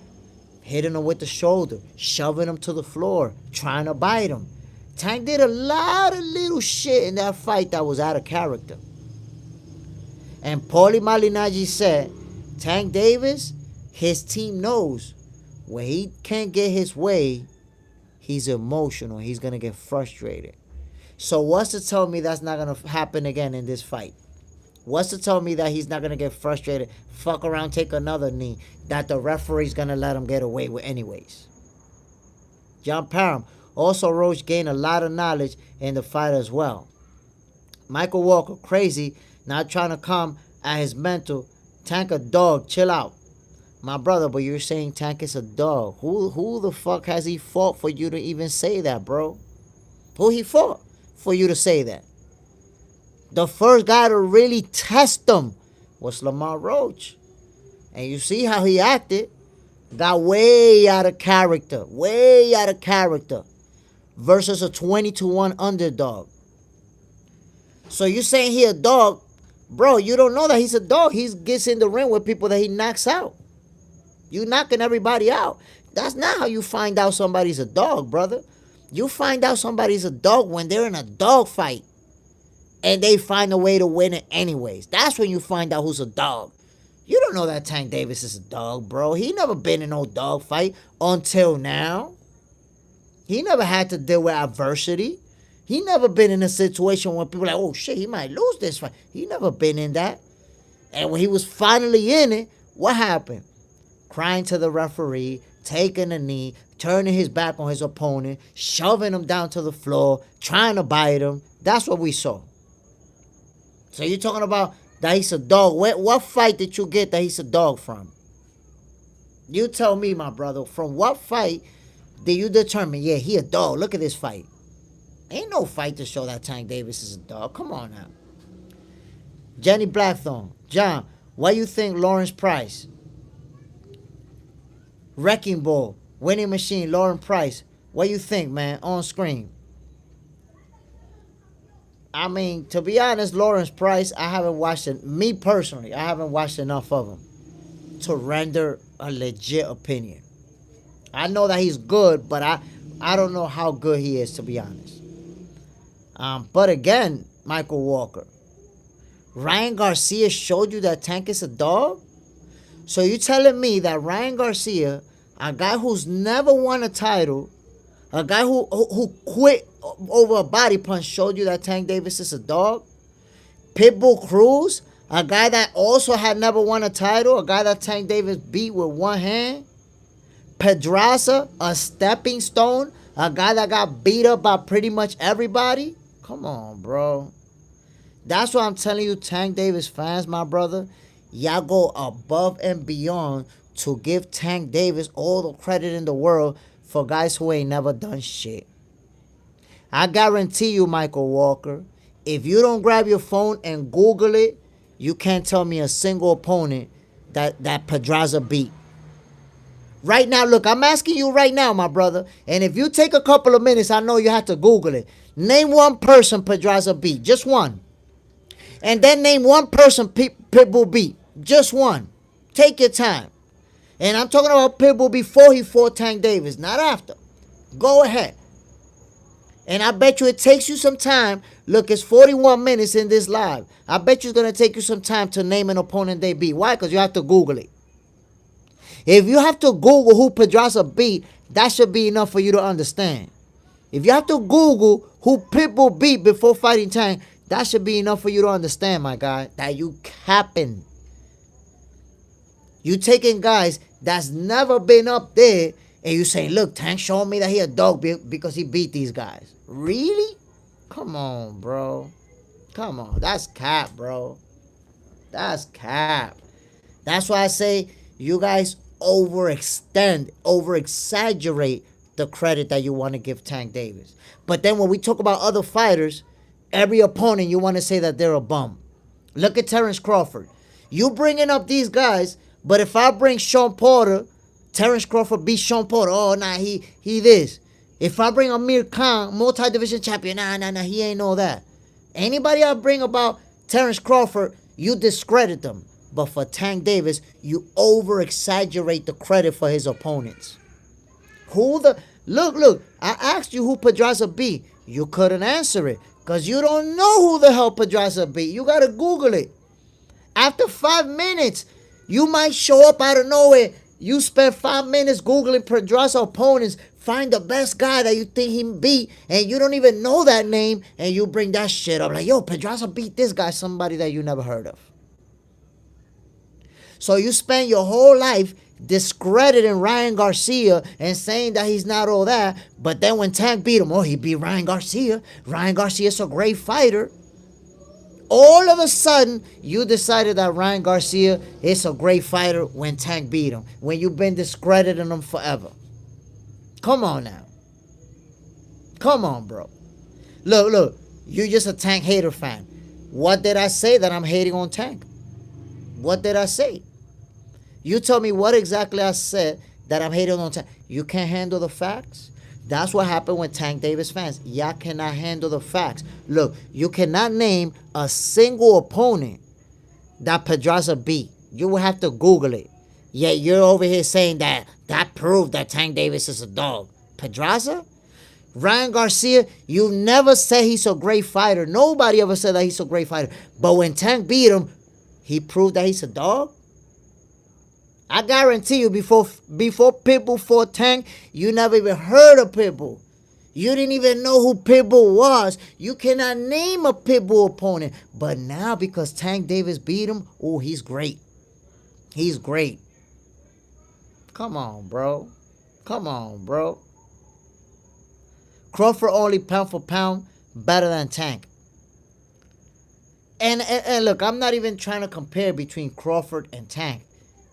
hitting him with the shoulder, shoving him to the floor, trying to bite him. Tank did a lot of little shit in that fight that was out of character. And Paulie Malignaggi said, Tank Davis, his team knows when he can't get his way, he's emotional. He's going to get frustrated. So what's to tell me that's not going to happen again in this fight? What's to tell me that he's not going to get frustrated, fuck around, take another knee, that the referee's going to let him get away with anyways? John Parham. Also, Roach gained a lot of knowledge in the fight as well. Michael Walker, crazy, not trying to come at his mental. Tank a dog, chill out. My brother, but you're saying Tank is a dog. Who the fuck has he fought for you to even say that, bro? Who he fought for you to say that? The first guy to really test him was Lamont Roach. And you see how he acted. Got way out of character. Way out of character. Versus a 20-1 underdog. So you saying he a dog. Bro, you don't know that he's a dog. He gets in the ring with people that he knocks out. You knocking everybody out. That's not how you find out somebody's a dog, brother. You find out somebody's a dog when they're in a dog fight. And they find a way to win it anyways. That's when you find out who's a dog. You don't know that Tank Davis is a dog, bro. He never been in no dog fight until now. He never had to deal with adversity. He never been in a situation where people are like, oh shit, he might lose this fight. He never been in that. And when he was finally in it, what happened? Crying to the referee, taking a knee, turning his back on his opponent, shoving him down to the floor, trying to bite him. That's what we saw. So you're talking about that he's a dog. What fight did you get that he's a dog from? You tell me, my brother. From what fight did you determine, yeah, he a dog? Look at this fight. Ain't no fight to show that Tank Davis is a dog. Come on now. Jenny Blackthorne. John, why you think Lawrence Price? Wrecking Ball. Winning Machine. Lawrence Price. What you think, man? On screen. I mean, to be honest, Lawrence Price, I haven't watched it. Me personally, I haven't watched enough of him to render a legit opinion. I know that he's good, but I don't know how good he is, to be honest. But again, Michael Walker, Ryan Garcia showed you that Tank is a dog? So you telling me that Ryan Garcia, a guy who's never won a title, a guy who quit over a body punch, showed you that Tank Davis is a dog? Pitbull Cruz, a guy that also had never won a title, a guy that Tank Davis beat with one hand? Pedraza, a stepping stone, a guy that got beat up by pretty much everybody? Come on, bro. That's why I'm telling you, Tank Davis fans, my brother, y'all go above and beyond to give Tank Davis all the credit in the world for guys who ain't never done shit. I guarantee you, Michael Walker, if you don't grab your phone and Google it, you can't tell me a single opponent that Pedraza beat. Right now, look, I'm asking you right now, my brother, and if you take a couple of minutes, I know you have to Google it. Name one person Pedraza beat, just one. And then name one person Pitbull beat, just one. Take your time. And I'm talking about Pitbull before he fought Tank Davis, not after. Go ahead. And I bet you it takes you some time. Look, it's 41 minutes in this live. I bet you it's going to take you some time to name an opponent they beat. Why? Because you have to Google it. If you have to Google who Pedraza beat, that should be enough for you to understand. If you have to Google who Pitbull beat before fighting Tank, that should be enough for you to understand, my guy, that you capping. You taking guys that's never been up there and you say, look, Tank showed me that he a dog because he beat these guys. Really? Come on, bro. Come on. That's cap, bro. That's cap. That's why I say you guys overextend, over-exaggerate the credit that you want to give Tank Davis. But then when we talk about other fighters, every opponent you want to say that they're a bum. Look at Terrence Crawford. You bringing up these guys, but if I bring Sean Porter, Terrence Crawford beat Sean Porter. Oh, nah, he this. If I bring Amir Khan, multi-division champion, nah, he ain't all that. Anybody I bring about Terrence Crawford, you discredit them. But for Tank Davis, you over-exaggerate the credit for his opponents. Look, I asked you who Pedraza beat. You couldn't answer it because you don't know who the hell Pedraza beat. You got to Google it. After 5 minutes, you might show up out of nowhere. You spend 5 minutes Googling Pedraza opponents, find the best guy that you think he beat, and you don't even know that name, and you bring that shit up. Like, yo, Pedraza beat this guy, somebody that you never heard of. So you spend your whole life discrediting Ryan Garcia and saying that he's not all that. But then when Tank beat him, oh, he beat Ryan Garcia. Ryan Garcia's a great fighter. All of a sudden, you decided that Ryan Garcia is a great fighter when Tank beat him. When you've been discrediting him forever. Come on now. Come on, bro. Look. You're just a Tank hater fan. What did I say that I'm hating on Tank? What did I say? You tell me what exactly I said that I'm hating on Tank. You can't handle the facts? That's what happened with Tank Davis fans. Y'all cannot handle the facts. Look, you cannot name a single opponent that Pedraza beat. You will have to Google it. Yet you're over here saying that proved that Tank Davis is a dog. Pedraza? Ryan Garcia, you never said he's a great fighter. Nobody ever said that he's a great fighter. But when Tank beat him, he proved that he's a dog? I guarantee you, before Pitbull fought Tank, you never even heard of Pitbull. You didn't even know who Pitbull was. You cannot name a Pitbull opponent. But now, because Tank Davis beat him, oh, he's great. He's great. Come on, bro. Come on, bro. Crawford only pound for pound better than Tank. And look, I'm not even trying to compare between Crawford and Tank.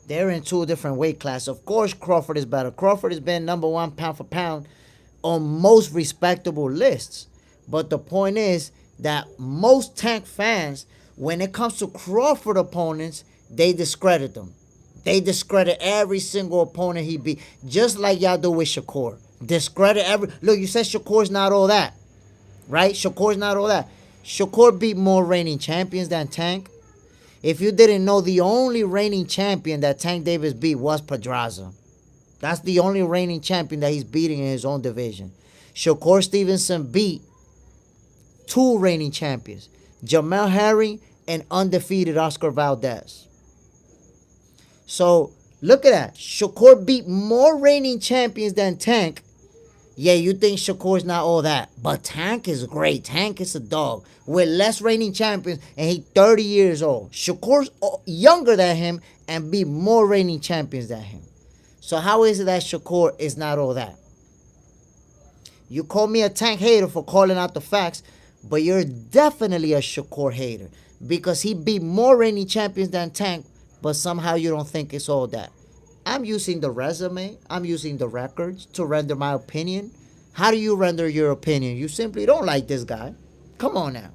They're in two different weight classes. Of course, Crawford is better. Crawford has been number one pound for pound on most respectable lists. But the point is that most Tank fans, when it comes to Crawford opponents, they discredit them. They discredit every single opponent he beat. Just like y'all do with Shakur. Discredit every... Look, you said Shakur's not all that. Right? Shakur's not all that. Shakur beat more reigning champions than Tank. If you didn't know, the only reigning champion that Tank Davis beat was Pedraza. That's the only reigning champion that he's beating in his own division. Shakur Stevenson beat two reigning champions, Jamel Herring and undefeated Oscar Valdez. So look at that. Shakur beat more reigning champions than Tank. Yeah, you think Shakur's not all that, but Tank is great. Tank is a dog with less reigning champions, and he's 30 years old. Shakur's younger than him and beat more reigning champions than him. So how is it that Shakur is not all that? You call me a Tank hater for calling out the facts, but you're definitely a Shakur hater because he beat more reigning champions than Tank, but somehow you don't think it's all that. I'm using the resume, I'm using the records to render my opinion. How do you render your opinion? You simply don't like this guy. Come on now.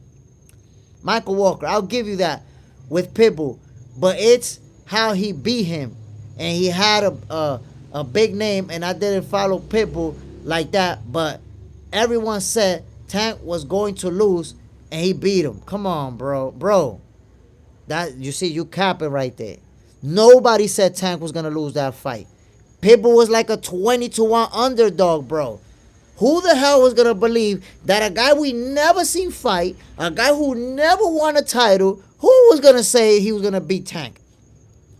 Michael Walker, I'll give you that with Pitbull, but it's how he beat him. And he had a big name, and I didn't follow Pitbull like that, but everyone said Tank was going to lose, and he beat him. Come on, bro. Bro, that you see, you capping right there. Nobody said Tank was going to lose that fight. Pitbull was like a 20-1 underdog, bro. Who the hell was going to believe that a guy we never seen fight, a guy who never won a title, who was going to say he was going to beat Tank?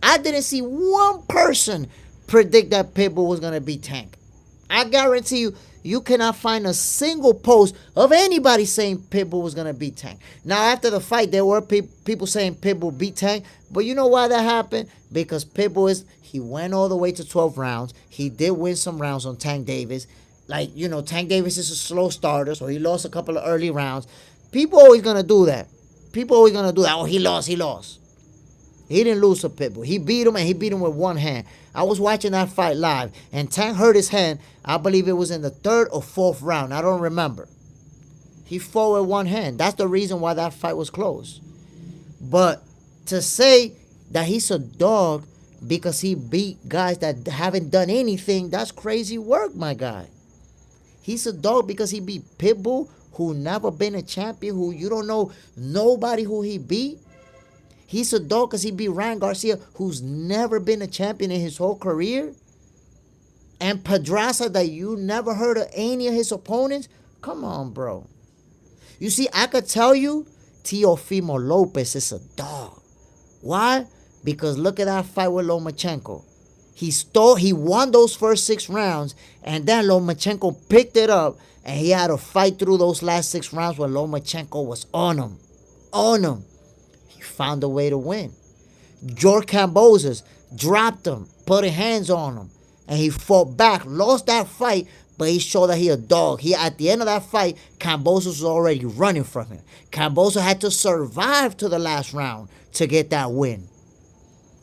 I didn't see one person predict that Pitbull was going to beat Tank. I guarantee you, you cannot find a single post of anybody saying Pitbull was going to beat Tank. Now, after the fight, there were people saying Pitbull beat Tank. But you know why that happened? Because Pitbull he went all the way to 12 rounds. He did win some rounds on Tank Davis. Like, you know, Tank Davis is a slow starter, so he lost a couple of early rounds. People always going to do that. People always going to do that. Oh, he lost. He didn't lose to Pitbull. He beat him, and he beat him with one hand. I was watching that fight live, and Tank hurt his hand. I believe it was in the third or fourth round. I don't remember. He fought with one hand. That's the reason why that fight was close. But to say that he's a dog because he beat guys that haven't done anything, that's crazy work, my guy. He's a dog because he beat Pitbull, who never been a champion, who you don't know nobody who he beat. He's a dog because he beat Ryan Garcia, who's never been a champion in his whole career. And Pedraza, that you never heard of any of his opponents. Come on, bro. You see, I could tell you Teofimo Lopez is a dog. Why? Because look at that fight with Lomachenko. He won those first 6 rounds, and then Lomachenko picked it up, and he had to fight through those last 6 rounds when Lomachenko was on him. On him. Found a way to win. George Kambosos dropped him, putting hands on him, and he fought back, lost that fight, but he showed that he a dog. At the end of that fight, Kambosos was already running from him. Kambosos had to survive to the last round to get that win.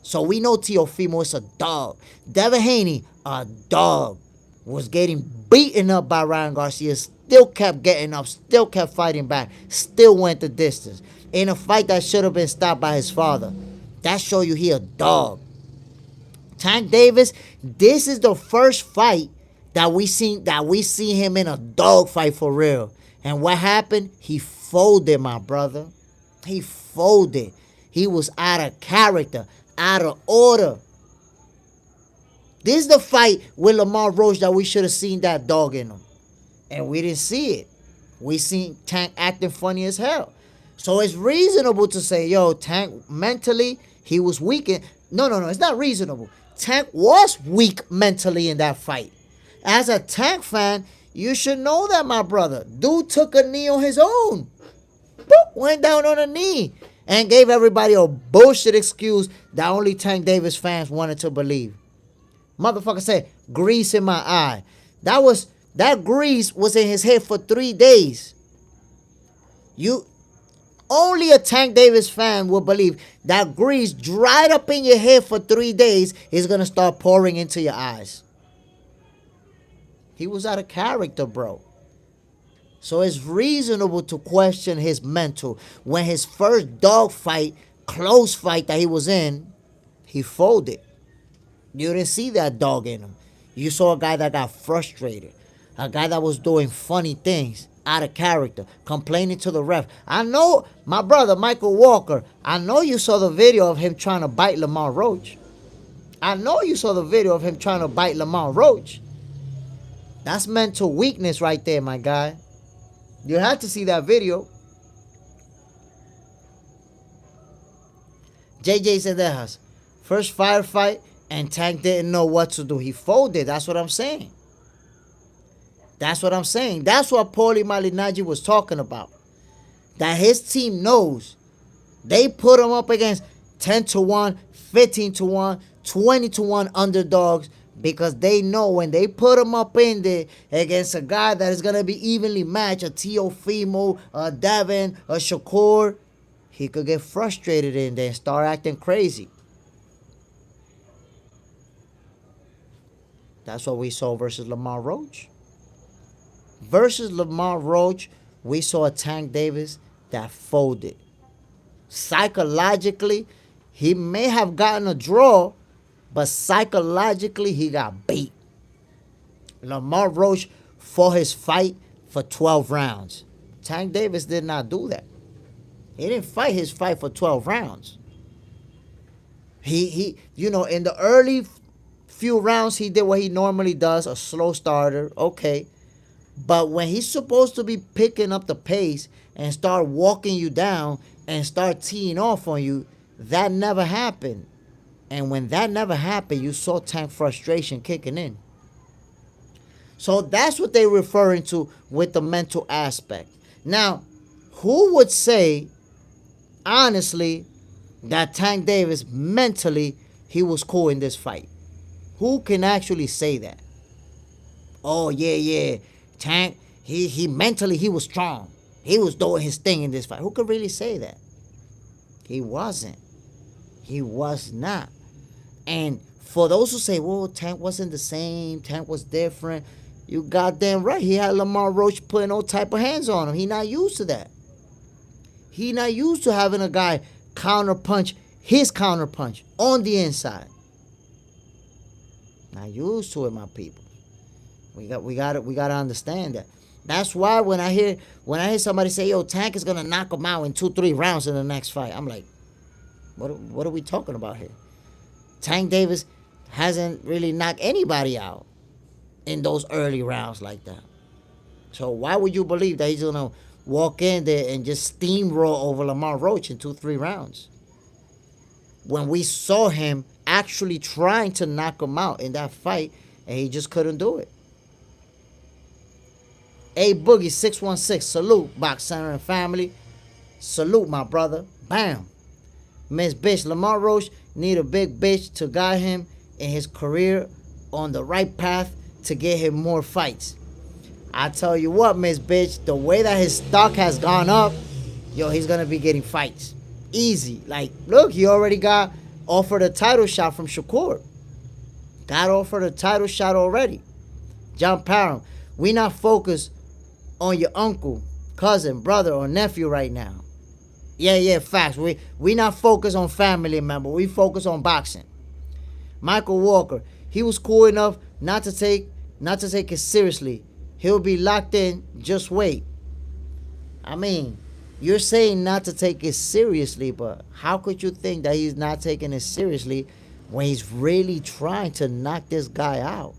So we know Teofimo is a dog. Devin Haney, a dog, was getting beaten up by Ryan Garcia, still kept getting up, still kept fighting back, still went the distance. In a fight that should have been stopped by his father. That show you he a dog. Tank Davis, this is the first fight that we see him in a dog fight for real. And what happened? He folded, my brother. He folded. He was out of character, out of order. This is the fight with Lamar Roach that we should have seen that dog in him. And we didn't see it. We seen Tank acting funny as hell. So it's reasonable to say, yo, Tank mentally, he was weak. No, it's not reasonable. Tank was weak mentally in that fight. As a Tank fan, you should know that, my brother. Dude took a knee on his own. Boop, went down on a knee and gave everybody a bullshit excuse that only Tank Davis fans wanted to believe. Motherfucker said, grease in my eye. That grease was in his head for 3 days. Only a Tank Davis fan will believe that grease dried up in your head for 3 days is going to start pouring into your eyes. He was out of character, bro. So it's reasonable to question his mental. When his first dog fight, close fight that he was in, he folded. You didn't see that dog in him. You saw a guy that got frustrated. A guy that was doing funny things. out of character, complaining to the ref. I know my brother Michael Walker. I know you saw the video of him trying to bite Lamar Roach. I know you saw the video of him trying to bite Lamar Roach. That's mental weakness right there, my guy. You had to see that video. JJ Zendejas, first firefight, and Tank didn't know what to do. He folded. That's what I'm saying. That's what I'm saying. That's what Paulie Malignaggi was talking about. That his team knows. They put him up against 10-1, 15-1, 20-1 underdogs because they know when they put him up in there against a guy that is going to be evenly matched, a Teofimo, a Devin, a Shakur, he could get frustrated in there and start acting crazy. That's what we saw versus Lamar Roach. Versus Lamar Roach, we saw a Tank Davis that folded. Psychologically, he may have gotten a draw, but psychologically, he got beat. Lamar Roach fought his fight for 12 rounds. Tank Davis did not do that. He didn't fight his fight for 12 rounds. He in the early few rounds, he did what he normally does, a slow starter, okay. But when he's supposed to be picking up the pace and start walking you down and start teeing off on you, that never happened. And when that never happened, you saw Tank frustration kicking in. So that's what they're referring to with the mental aspect. Now, who would say, honestly, that Tank Davis mentally, he was cool in this fight? Who can actually say that? Oh, yeah. Tank, he mentally, he was strong. He was doing his thing in this fight. Who could really say that? He wasn't. He was not. And for those who say, well, Tank wasn't the same, Tank was different, you goddamn right. He had Lamar Roach putting all type of hands on him. He not used to that. He not used to having a guy counter punch his counter punch on the inside. Not used to it, my people. We got to understand that. That's why when I hear somebody say, yo, Tank is gonna knock him out in 2-3 rounds in the next fight, I'm like, what are we talking about here? Tank Davis hasn't really knocked anybody out in those early rounds like that. So why would you believe that he's gonna walk in there and just steamroll over Lamar Roach in 2-3 rounds? When we saw him actually trying to knock him out in that fight, and he just couldn't do it. A Boogie 616, salute, Box Center and family. Salute, my brother. Bam. Miss Bitch, Lamar Roach need a big bitch to guide him in his career on the right path to get him more fights. I tell you what, Miss Bitch, the way that his stock has gone up, yo, he's going to be getting fights. Easy. Like, look, he already got offered a title shot from Shakur. Got offered a title shot already. John Parham, we not focused on your uncle, cousin, brother, or nephew right now. Yeah, facts. We not focused on family member. We focus on boxing. Michael Walker, he was cool enough not to take it seriously. He'll be locked in. Just wait. I mean, you're saying not to take it seriously, but how could you think that he's not taking it seriously when he's really trying to knock this guy out?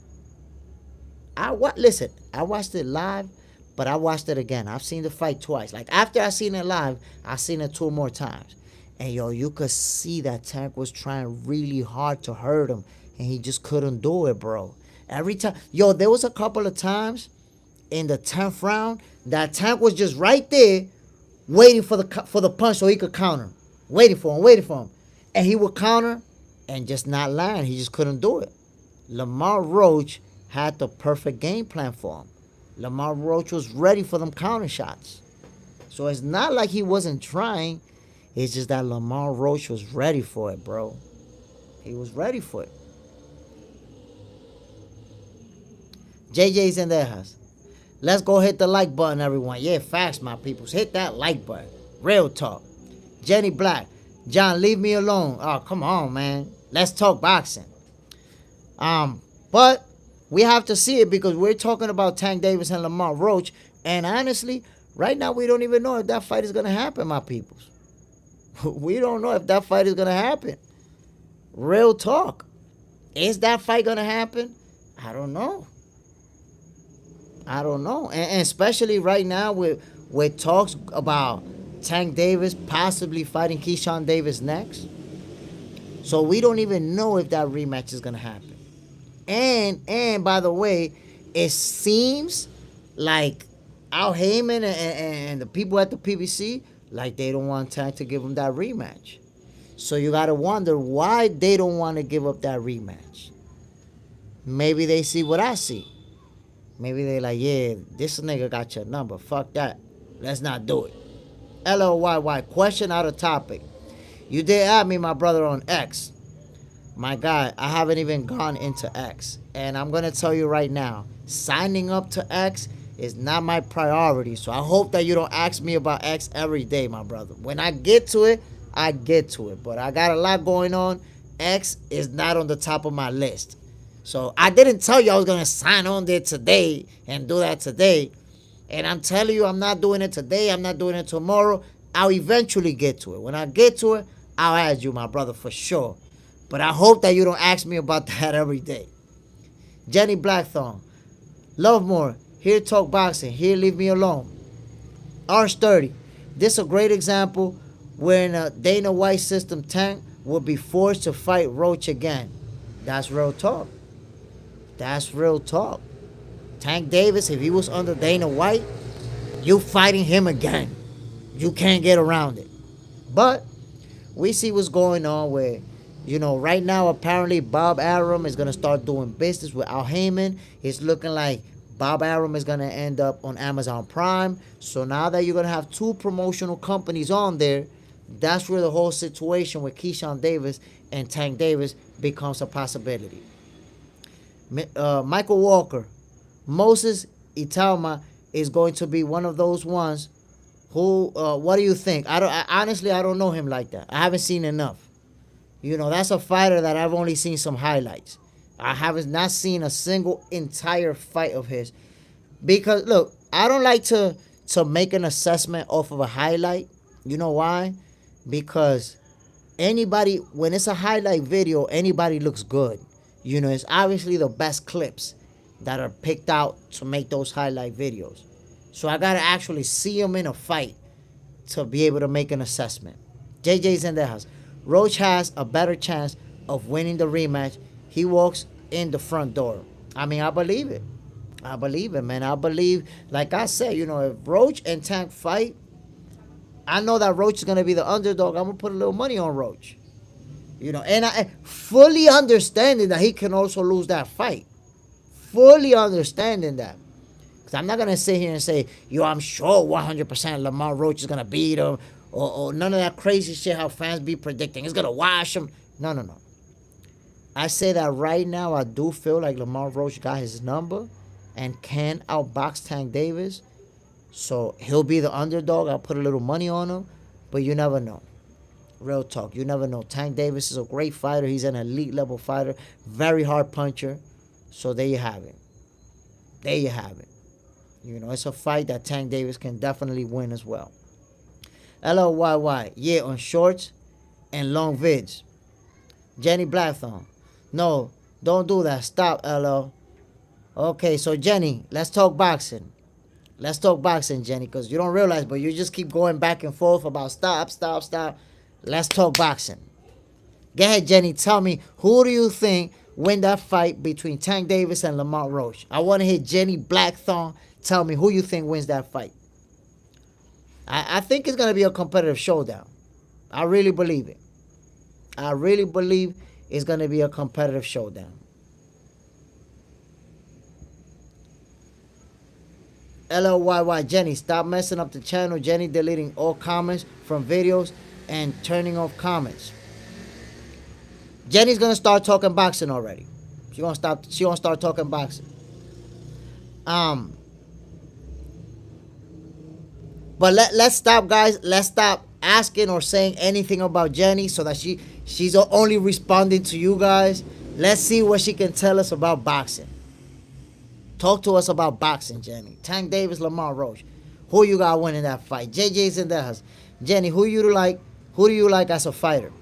Listen, I watched it live, but I watched it again. I've seen the fight twice. Like, after I seen it live, I seen it 2 more times. And, yo, you could see that Tank was trying really hard to hurt him, and he just couldn't do it, bro. Every time. Yo, there was a couple of times in the 10th round that Tank was just right there waiting for the punch so he could counter. Waiting for him. And he would counter and just not land. He just couldn't do it. Lamar Roach had the perfect game plan for him. Lamar Roach was ready for them counter shots. So it's not like he wasn't trying. It's just that Lamar Roach was ready for it, bro. He was ready for it. JJ's in their house. Let's go hit the like button, everyone. Yeah, facts, my peoples. Hit that like button. Real talk. Jenny Black. John, leave me alone. Oh, come on, man. Let's talk boxing. But we have to see it because we're talking about Tank Davis and Lamar Roach, And honestly, right now we don't even know if that fight is gonna happen, my peoples. We don't know if that fight is gonna happen. Real talk. Is that fight gonna happen? I don't know. I don't know. And especially right now with talks about Tank Davis possibly fighting Keyshawn Davis next. So we don't even know if that rematch is gonna happen. And by the way, it seems like Al Heyman and the people at the PBC, like they don't want Tank to give him that rematch. So you gotta wonder why they don't want to give up that rematch. Maybe they see what I see. Maybe they like, yeah, this nigga got your number. Fuck that. Let's not do it. LOYY, question out of topic. You did add me, my brother, on X. My guy, I haven't even gone into X. And I'm going to tell you right now, signing up to X is not my priority. So I hope that you don't ask me about X every day, my brother. When I get to it, I get to it. But I got a lot going on. X is not on the top of my list. So I didn't tell you I was going to sign on there today and do that today. And I'm telling you, I'm not doing it today. I'm not doing it tomorrow. I'll eventually get to it. When I get to it, I'll add you, my brother, for sure. But I hope that you don't ask me about that every day. Jenny Blackthorn. Love more. Here talk boxing. Here leave me alone. R30. This is a great example when a Dana White system Tank will be forced to fight Roach again. That's real talk. That's real talk. Tank Davis, if he was under Dana White, you fighting him again. You can't get around it. But we see what's going on with, right now apparently Bob Arum is going to start doing business with Al Heyman. It's looking like Bob Arum is going to end up on Amazon Prime. So now that you're going to have two promotional companies on there, that's where the whole situation with Keyshawn Davis and Tank Davis becomes a possibility. Michael Walker. Moses Italma is going to be one of those ones who, what do you think? Honestly, I don't know him like that. I haven't seen enough. That's a fighter that I've only seen some highlights. I haven't not seen a single entire fight of his. Because, look, I don't like to make an assessment off of a highlight. You know why? Because when it's a highlight video, anybody looks good. It's obviously the best clips that are picked out to make those highlight videos. So I got to actually see him in a fight to be able to make an assessment. JJ's in the house. Roach has a better chance of winning the rematch. He walks in the front door. I mean, I believe it. I believe it, man. I believe, like I said, if Roach and Tank fight, I know that Roach is going to be the underdog. I'm going to put a little money on Roach. And I fully understanding that he can also lose that fight. Fully understanding that. Because I'm not going to sit here and say, I'm sure 100% Lamar Roach is going to beat him. Or none of that crazy shit how fans be predicting. It's going to wash him. No. I say that right now, I do feel like Lamar Roach got his number and can outbox Tank Davis. So he'll be the underdog. I'll put a little money on him. But you never know. Real talk. You never know. Tank Davis is a great fighter. He's an elite level fighter. Very hard puncher. So there you have it. There you have it. It's a fight that Tank Davis can definitely win as well. LOYY. Yeah, on shorts and long vids. Jenny Blackthorn. No, don't do that. Stop, LO. Okay, so Jenny, let's talk boxing. Let's talk boxing, Jenny, because you don't realize, but you just keep going back and forth about stop. Let's talk boxing. Go ahead, Jenny. Tell me, who do you think win that fight between Tank Davis and Lamar Roach? I want to hear Jenny Blackthorn tell me who you think wins that fight. I think it's going to be a competitive showdown. I really believe it. I really believe it's going to be a competitive showdown. LOYY. Jenny, stop messing up the channel. Jenny deleting all comments from videos and turning off comments. Jenny's gonna start talking boxing already. She gonna start talking boxing. But let's stop, guys. Let's stop asking or saying anything about Jenny so that she's only responding to you guys. Let's see what she can tell us about boxing. Talk to us about boxing, Jenny. Tank Davis, Lamar Roach. Who you got winning that fight? JJ's in the house. Jenny, who you like? Who do you like as a fighter?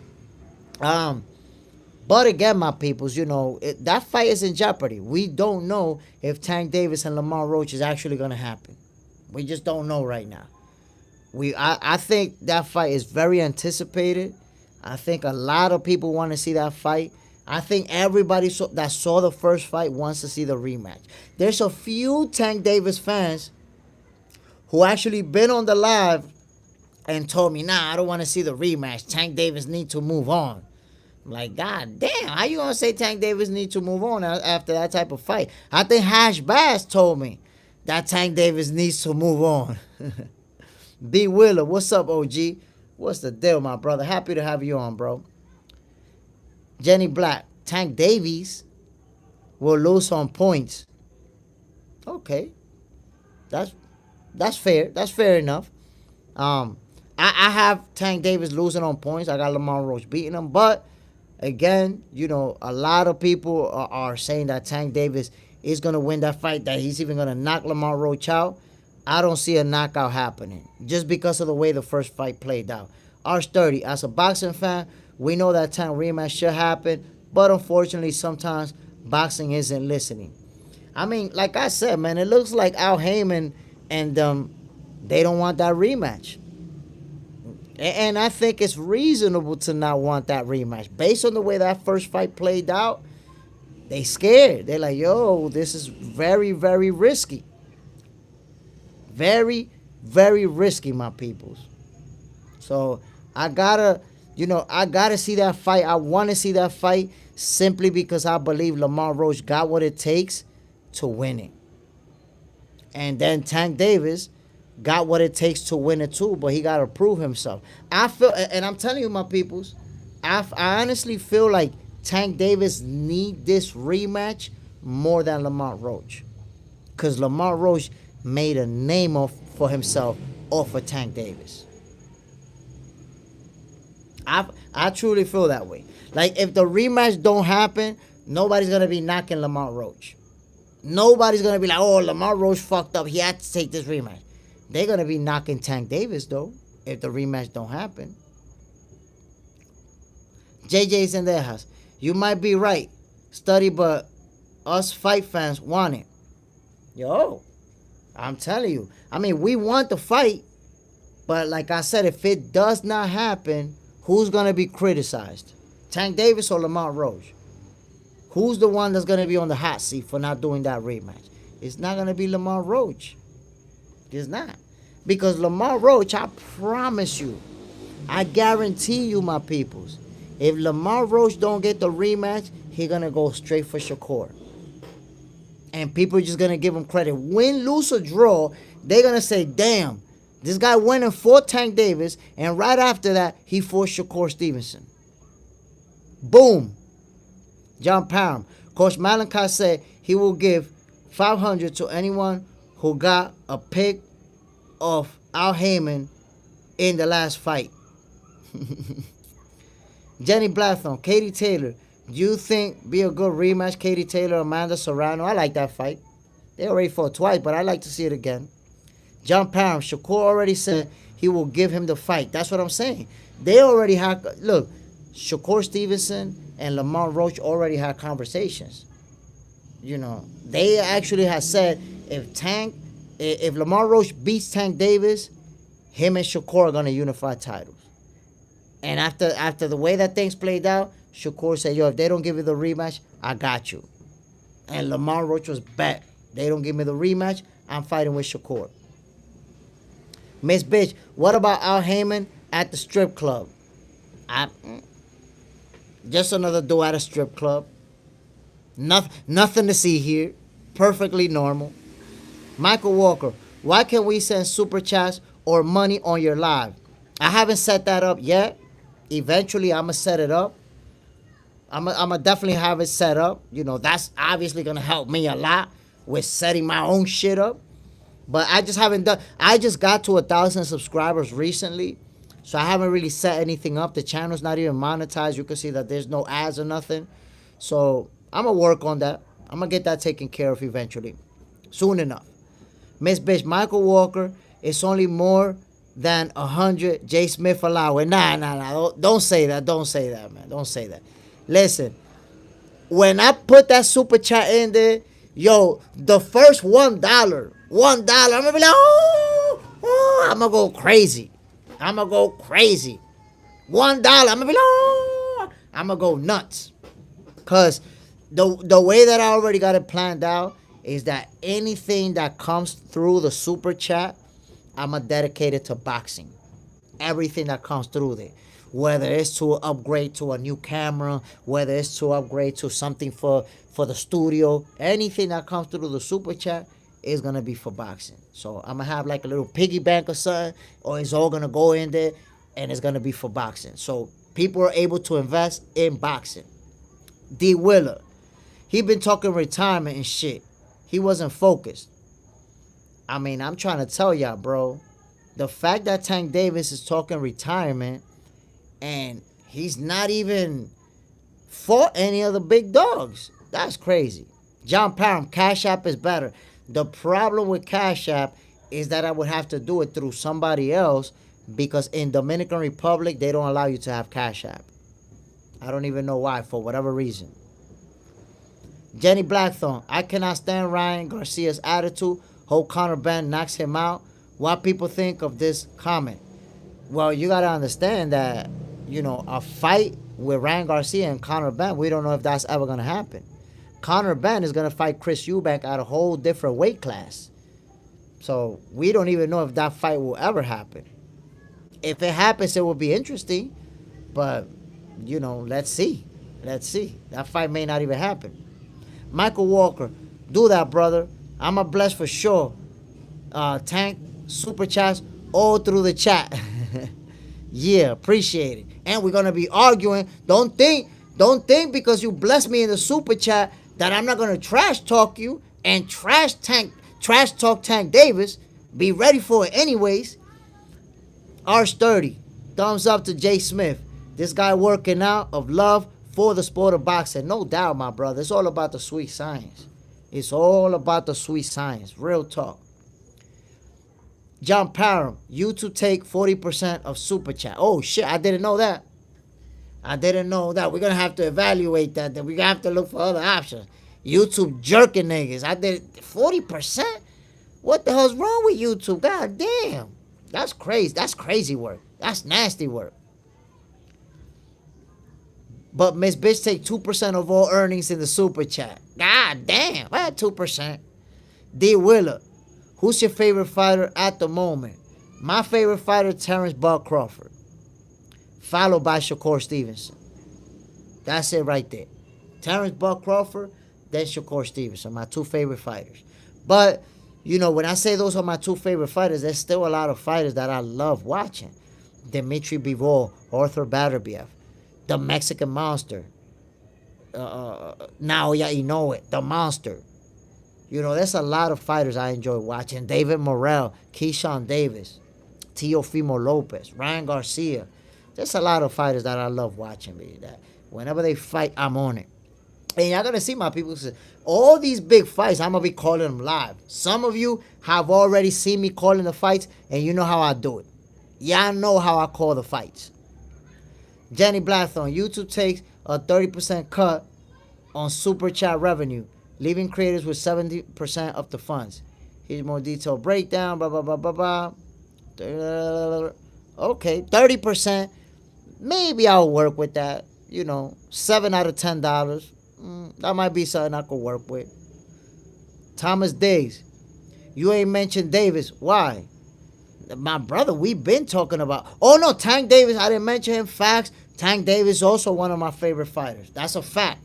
But again, my peoples, that fight is in jeopardy. We don't know if Tank Davis and Lamar Roach is actually going to happen. We just don't know right now. I think that fight is very anticipated. I think a lot of people want to see that fight. I think everybody that saw the first fight wants to see the rematch. There's a few Tank Davis fans who actually been on the live and told me, nah, I don't want to see the rematch. Tank Davis need to move on. I'm like, God damn, how you going to say Tank Davis need to move on after that type of fight? I think Hash Bass told me that Tank Davis needs to move on. B. Wheeler, what's up, OG? What's the deal, my brother? Happy to have you on, bro. Jenny Black, Tank Davis will lose on points. Okay. That's fair. That's fair enough. I have Tank Davis losing on points. I got Lamar Roach beating him. But, again, a lot of people are saying that Tank Davis is going to win that fight, that he's even going to knock Lamar Roach out. I don't see a knockout happening just because of the way the first fight played out. R30, as a boxing fan, we know that Tank rematch should happen, but unfortunately, sometimes boxing isn't listening. I mean, like I said, man, it looks like Al Heyman and they don't want that rematch. And I think it's reasonable to not want that rematch. Based on the way that first fight played out, they scared. They're like, yo, this is very, very risky. Very, very risky, my peoples. So I gotta see that fight. I want to see that fight simply because I believe Lamar Roach got what it takes to win it. And then Tank Davis got what it takes to win it too, but he got to prove himself. I feel, and I'm telling you, my peoples, I honestly feel like Tank Davis need this rematch more than Lamar Roach. Because Lamar Roach made a name for himself off of Tank Davis. I truly feel that way. Like, if the rematch don't happen, nobody's going to be knocking Lamar Roach. Nobody's going to be like, oh, Lamar Roach fucked up. He had to take this rematch. They're going to be knocking Tank Davis, though, if the rematch don't happen. JJ's in their house. You might be right, Study, but us fight fans want it. Yo, I'm telling you. I mean, we want the fight, but like I said, if it does not happen, who's going to be criticized? Tank Davis or Lamar Roach? Who's the one that's going to be on the hot seat for not doing that rematch? It's not going to be Lamar Roach. It's not. Because Lamar Roach, I promise you, I guarantee you, my peoples, if Lamar Roach don't get the rematch, he's going to go straight for Shakur. And people are just going to give him credit. Win, lose, or draw, they're going to say, damn, this guy went and fought Tank Davis, and right after that, he fought Shakur Stevenson. Boom. John Parham. Coach Malachi said he will give $500 to anyone who got a pick of Al Heyman in the last fight. Jenny Blathon, Katie Taylor. Do you think be a good rematch, Katie Taylor, Amanda Serrano? I like that fight. They already fought twice, but I'd like to see it again. John Parham, Shakur already said he will give him the fight. That's what I'm saying. They already had, look, Shakur Stevenson and Lamar Roach already had conversations. They actually had said if Lamar Roach beats Tank Davis, him and Shakur are going to unify titles. And after the way that things played out, Shakur said, yo, if they don't give you the rematch, I got you. And Lamar Roach was bet. They don't give me the rematch, I'm fighting with Shakur. Miss Bitch, what about Al Heyman at the strip club? Just another dude at a strip club. Nothing to see here. Perfectly normal. Michael Walker, why can't we send super chats or money on your live? I haven't set that up yet. Eventually, I'm going to set it up. I'm going to definitely have it set up. That's obviously going to help me a lot with setting my own shit up. But I just haven't done. I just got to 1,000 subscribers recently. So I haven't really set anything up. The channel's not even monetized. You can see that there's no ads or nothing. So I'm going to work on that. I'm going to get that taken care of eventually. soon enough. Miss Bitch, Michael Walker is only more than 100 J. Smith allowed. Nah. Don't say that. Don't say that, man. Don't say that. Listen, when I put that super chat in there, yo, the first $1, I'm gonna be like, I'm gonna go crazy. $1, I'm gonna be like, I'm gonna go nuts. Cause the way that I already got it planned out is that anything that comes through the super chat, I'm gonna dedicate it to boxing. Everything that comes through there, whether it's to upgrade to a new camera, whether it's to upgrade to something for the studio, anything that comes through the super chat is gonna be for boxing. So I'm gonna have like a little piggy bank or something, or it's all gonna go in there and it's gonna be for boxing. So people are able to invest in boxing. D Willer, he been talking retirement and shit. He wasn't focused. I mean, I'm trying to tell y'all, bro. The fact that Tank Davis is talking retirement and he's not even fought any of the big dogs, that's crazy. John Parham, Cash App is better. The problem with Cash App is that I would have to do it through somebody else because in Dominican Republic, they don't allow you to have Cash App. I don't even know why, for whatever reason. Jenny Blackthorne, I cannot stand Ryan Garcia's attitude. Hope Conor Benn knocks him out. What people think of this comment? Well, you got to understand that, a fight with Ryan Garcia and Conor Benn, we don't know if that's ever going to happen. Conor Benn is going to fight Chris Eubank at a whole different weight class. So we don't even know if that fight will ever happen. If it happens, it will be interesting. But, let's see. That fight may not even happen. Michael Walker, do that, brother. I'm a bless for sure. Tank, super chats, all through the chat. Yeah, appreciate it. And we're gonna be arguing. Don't think because you bless me in the super chat that I'm not gonna trash talk you and trash talk Tank Davis. Be ready for it anyways. R30, thumbs up to Jay Smith. This guy working out of love for the sport of boxing. No doubt, my brother. It's all about the sweet science. It's all about the sweet science. Real talk. John Parham, you to take 40% of super chat. Oh shit, I didn't know that. We're gonna have to evaluate that. Then we're gonna have to look for other options. YouTube jerking niggas. I did 40%? What the hell's wrong with YouTube? God damn. That's crazy. That's crazy work. That's nasty work. But Miss Bitch take 2% of all earnings in the super chat. God damn. Well, 2%. D Willer, who's your favorite fighter at the moment? My favorite fighter, Terrence Bud Crawford. Followed by Shakur Stevenson. That's it right there. Terrence Bud Crawford, then Shakur Stevenson. My two favorite fighters. But, when I say those are my two favorite fighters, there's still a lot of fighters that I love watching. Dmitry Bivol, Arthur Beterbiev, the Mexican Monster. Naoya Inoue, the Monster. There's a lot of fighters I enjoy watching. David Morrell, Keyshawn Davis, Teofimo Lopez, Ryan Garcia. There's a lot of fighters that I love watching, baby. That whenever they fight, I'm on it. And y'all gonna see my people say, all these big fights, I'm gonna be calling them live. Some of you have already seen me calling the fights, and you know how I do it. Y'all know how I call the fights. Jenny Blathorn, YouTube takes a 30% cut on super chat revenue, leaving creators with 70% of the funds. Here's more detailed breakdown, blah, blah, blah, blah, blah. Okay, 30%. Maybe I'll work with that. 7 out of $10. That might be something I could work with. Thomas Diggs, you ain't mentioned Davis. Why? My brother, we've been talking about. Oh no, Tank Davis, I didn't mention him. Facts. Tank Davis is also one of my favorite fighters. That's a fact.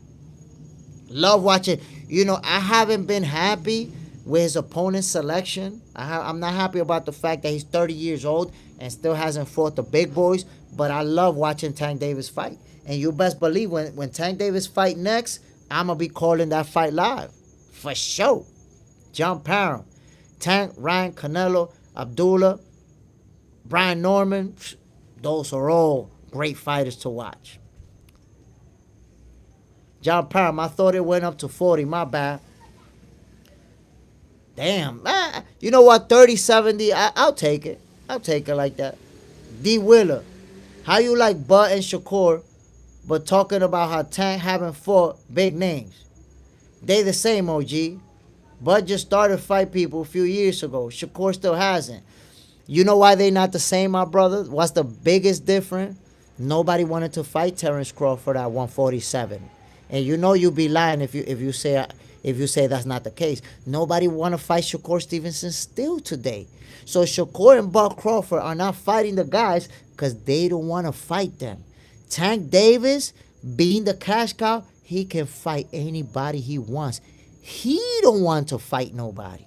Love watching. I haven't been happy with his opponent's selection. I'm not happy about the fact that he's 30 years old and still hasn't fought the big boys. But I love watching Tank Davis fight. And you best believe when Tank Davis fight next, I'm going to be calling that fight live. For sure. John Parham, Tank, Ryan, Canelo, Abdullah, Brian Norman. Those are all great fighters to watch. John Parham, I thought it went up to 40. My bad. Damn. You know what? 30-70. I'll take it. I'll take it like that. D Willer. How you like Bud and Shakur, but talking about how Tank haven't fought big names? They the same, OG. Bud just started fight people a few years ago. Shakur still hasn't. You know why they not the same, my brother? What's the biggest difference? Nobody wanted to fight Terrence Crawford at 147, and you know you be lying if you say that's not the case. Nobody want to fight Shakur Stevenson still today. So Shakur and Bud Crawford are not fighting the guys because they don't want to fight them. Tank Davis, being the cash cow, he can fight anybody he wants. He don't want to fight nobody.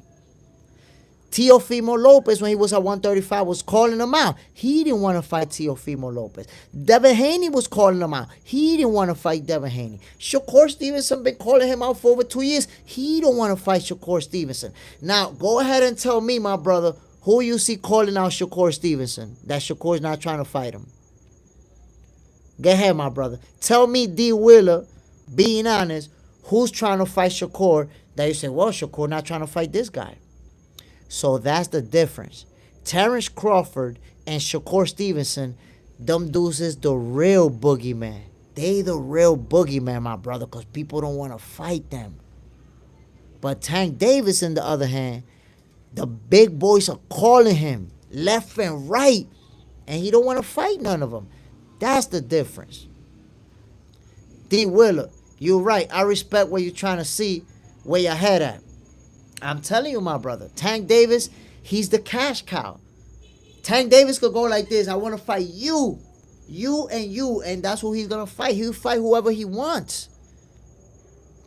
Teofimo Lopez, when he was at 135, was calling him out. He didn't want to fight Teofimo Lopez. Devin Haney was calling him out. He didn't want to fight Devin Haney. Shakur Stevenson been calling him out for over 2 years. He don't want to fight Shakur Stevenson. Now, go ahead and tell me, my brother, who you see calling out Shakur Stevenson, that Shakur's not trying to fight him. Go ahead, my brother. Tell me, D. Willer, being honest, who's trying to fight Shakur that you say, well, Shakur not trying to fight this guy. So that's the difference. Terrence Crawford and Shakur Stevenson, them dudes is the real boogeyman. They the real boogeyman, my brother, because people don't want to fight them. But Tank Davis, on the other hand, the big boys are calling him left and right, and he don't want to fight none of them. That's the difference. D. Willer, you're right. I respect what you're trying to see, where your head at. I'm telling you, my brother, Tank Davis, he's the cash cow. Tank Davis could go like this. I want to fight you, and that's who he's going to fight. He'll fight whoever he wants.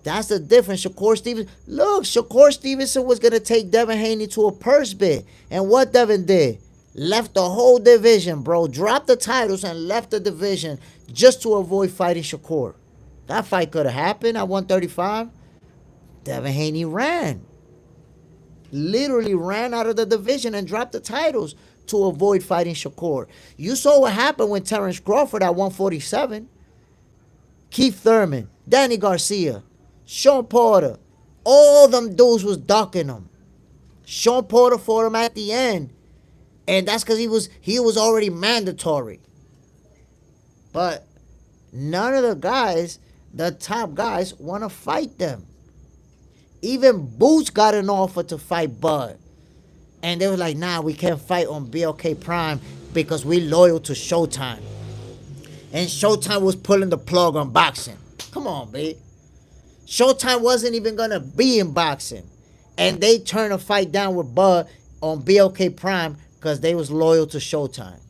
That's the difference. Shakur Stevenson, look, Shakur Stevenson was going to take Devin Haney to a purse bid. And what Devin did? Left the whole division, bro. Dropped the titles and left the division just to avoid fighting Shakur. That fight could have happened at 135. Devin Haney ran. Literally ran out of the division and dropped the titles to avoid fighting Shakur. You saw what happened when Terrence Crawford at 147. Keith Thurman, Danny Garcia, Sean Porter, all them dudes was ducking him. Sean Porter fought him at the end, and that's because he was already mandatory. But none of the guys, the top guys, want to fight them. Even Boots got an offer to fight Bud. And they were like, nah, we can't fight on BLK Prime because we loyal to Showtime. And Showtime was pulling the plug on boxing. Come on, babe. Showtime wasn't even going to be in boxing. And they turned a fight down with Bud on BLK Prime because they was loyal to Showtime.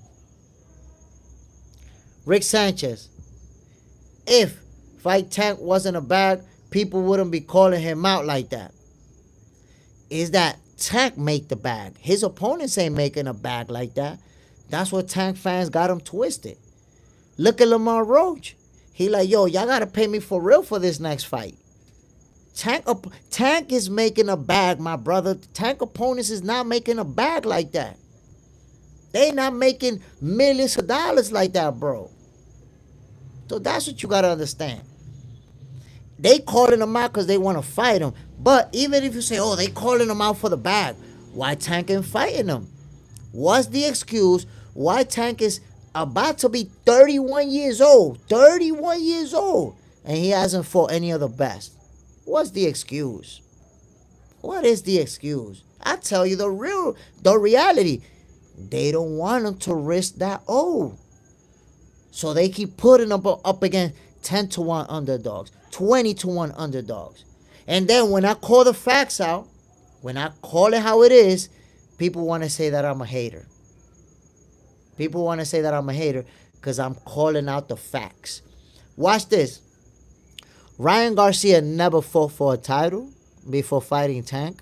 Rick Sanchez. If Fight Tank wasn't a bag, people wouldn't be calling him out like that. Is that Tank make the bag? His opponents ain't making a bag like that. That's what Tank fans got him twisted. Look at Lamar Roach. He like, yo, y'all got to pay me for real for this next fight. Tank is making a bag, my brother. Tank opponents is not making a bag like that. They not making millions of dollars like that, bro. So that's what you got to understand. They calling him out because they want to fight him. But even if you say, oh, they calling him out for the bag, why Tank ain't fighting him? What's the excuse why Tank is about to be 31 years old? 31 years old. And he hasn't fought any of the best. What's the excuse? What is the excuse? I tell you the reality. They don't want him to risk that old. So they keep putting him up against 10-1 underdogs. 20-1 underdogs. And then when I call the facts out, when I call it how it is, people want to say that I'm a hater. People want to say that I'm a hater because I'm calling out the facts. Watch this. Ryan Garcia never fought for a title before fighting Tank.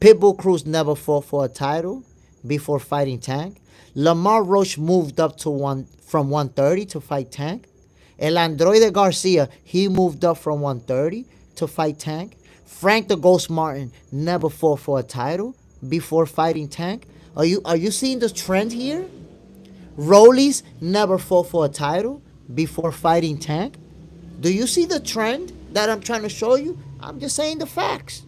Pitbull Cruz never fought for a title before fighting Tank. Lamar Roach moved up to from 130 to fight Tank. El Androide Garcia, he moved up from 130 to fight Tank. Frank the Ghost Martin never fought for a title before fighting Tank. Are you seeing the trend here? Rollies never fought for a title before fighting Tank. Do you see the trend that I'm trying to show you? I'm just saying the facts.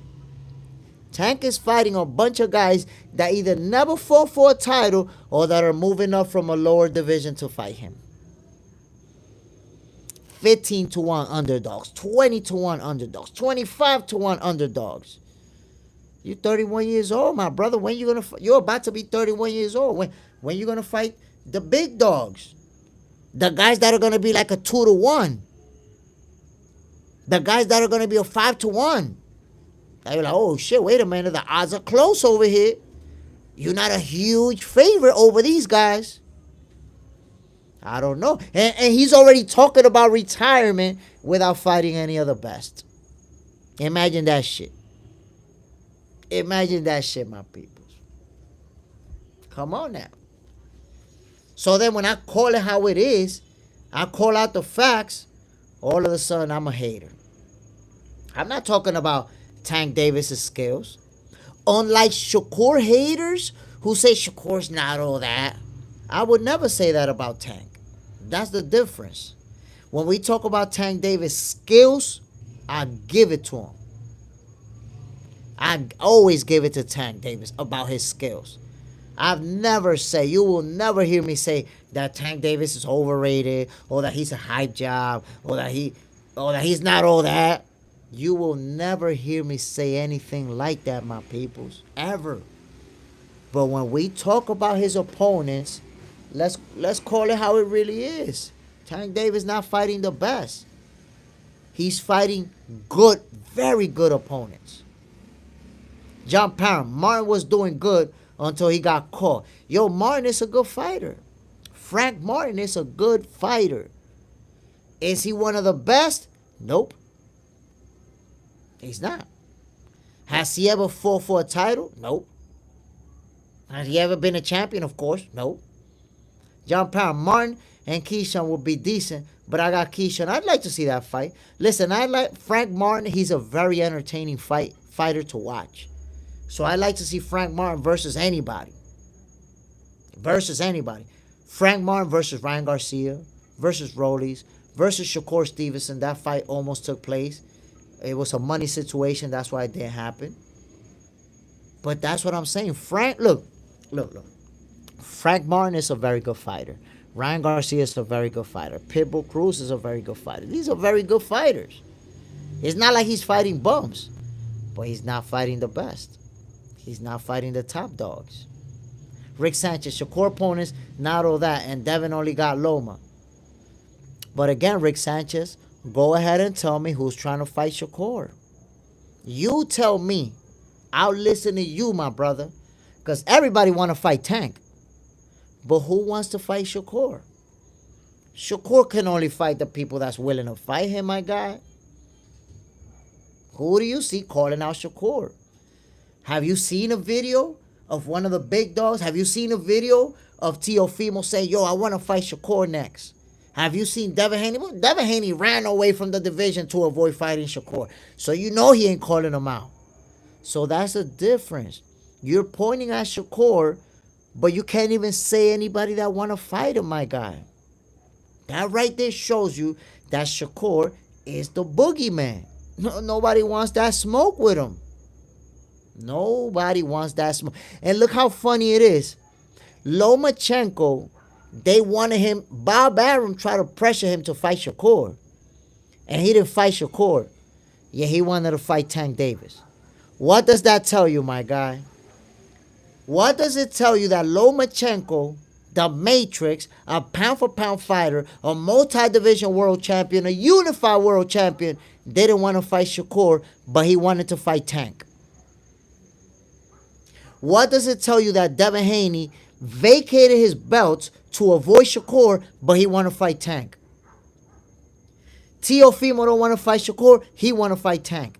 Tank is fighting a bunch of guys that either never fought for a title or that are moving up from a lower division to fight him. 15-1 underdogs, 20-1 underdogs, 25-1 underdogs. You're 31 years old, my brother. When you gonna? You're about to be 31 years old. When you gonna fight the big dogs? The guys that are gonna be like a 2-1. The guys that are gonna be a 5-1. Now you're like, oh shit, wait a minute, the odds are close over here. You're not a huge favorite over these guys. I don't know. And he's already talking about retirement without fighting any other best. Imagine that shit. Imagine that shit, my people. Come on now. So then when I call it how it is, I call out the facts, all of a sudden I'm a hater. I'm not talking about Tank Davis' skills. Unlike Shakur haters who say Shakur's not all that, I would never say that about Tank. That's the difference. When we talk about Tank Davis' skills, I give it to him. I always give it to Tank Davis about his skills. I've never say, you will never hear me say that Tank Davis is overrated or that he's a hype job or that he's not all that. You will never hear me say anything like that, my peoples, ever. But when we talk about his opponents, let's call it how it really is. Tank Davis not fighting the best. He's fighting good, very good opponents. John Parham, Martin was doing good until he got caught. Yo, Martin is a good fighter. Frank Martin is a good fighter. Is he one of the best? Nope. He's not. Has he ever fought for a title? Nope. Has he ever been a champion? Of course. Nope. John Parham, Martin and Keyshawn will be decent, but I got Keyshawn. I'd like to see that fight. Listen, I like Frank Martin. He's a very entertaining fighter to watch. So I like to see Frank Martin versus anybody. Frank Martin versus Ryan Garcia, versus Rollies, versus Shakur Stevenson. That fight almost took place. It was a money situation. That's why it didn't happen. But that's what I'm saying. Look. Frank Martin is a very good fighter. Ryan Garcia is a very good fighter. Pitbull Cruz is a very good fighter. These are very good fighters. It's not like he's fighting bums, but he's not fighting the best. He's not fighting the top dogs. Rick Sanchez, Shakur opponents, not all that, and Devin only got Loma. But again, Rick Sanchez, go ahead and tell me who's trying to fight Shakur. You tell me. I'll listen to you, my brother. Because everybody want to fight Tank. But who wants to fight Shakur? Shakur can only fight the people that's willing to fight him, my guy. Who do you see calling out Shakur? Have you seen a video of one of the big dogs? Have you seen a video of Teofimo saying, yo, I want to fight Shakur next? Have you seen Devin Haney? Well, Devin Haney ran away from the division to avoid fighting Shakur. So you know he ain't calling him out. So that's the difference. You're pointing at Shakur, but you can't even say anybody that want to fight him, my guy. That right there shows you that Shakur is the boogeyman. Nobody wants that smoke with him. Nobody wants that smoke. And look how funny it is. Lomachenko, they wanted him. Bob Arum tried to pressure him to fight Shakur. And he didn't fight Shakur. Yeah, he wanted to fight Tank Davis. What does that tell you, my guy? What does it tell you that Lomachenko, the Matrix, a pound-for-pound fighter, a multi-division world champion, a unified world champion, didn't want to fight Shakur, but he wanted to fight Tank? What does it tell you that Devin Haney vacated his belts to avoid Shakur, but he want to fight Tank? Teofimo don't want to fight Shakur, he want to fight Tank.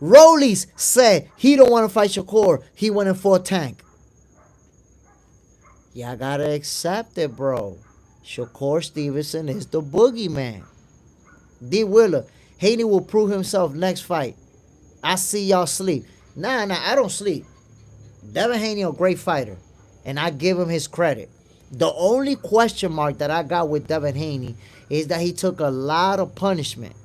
Rollies said he don't want to fight Shakur, he went and fought Tank. Y'all gotta accept it, bro. Shakur Stevenson is the boogeyman. D. Willer, Haney will prove himself next fight. I see y'all sleep. Nah, I don't sleep. Devin Haney a great fighter, and I give him his credit. The only question mark that I got with Devin Haney is that he took a lot of punishment.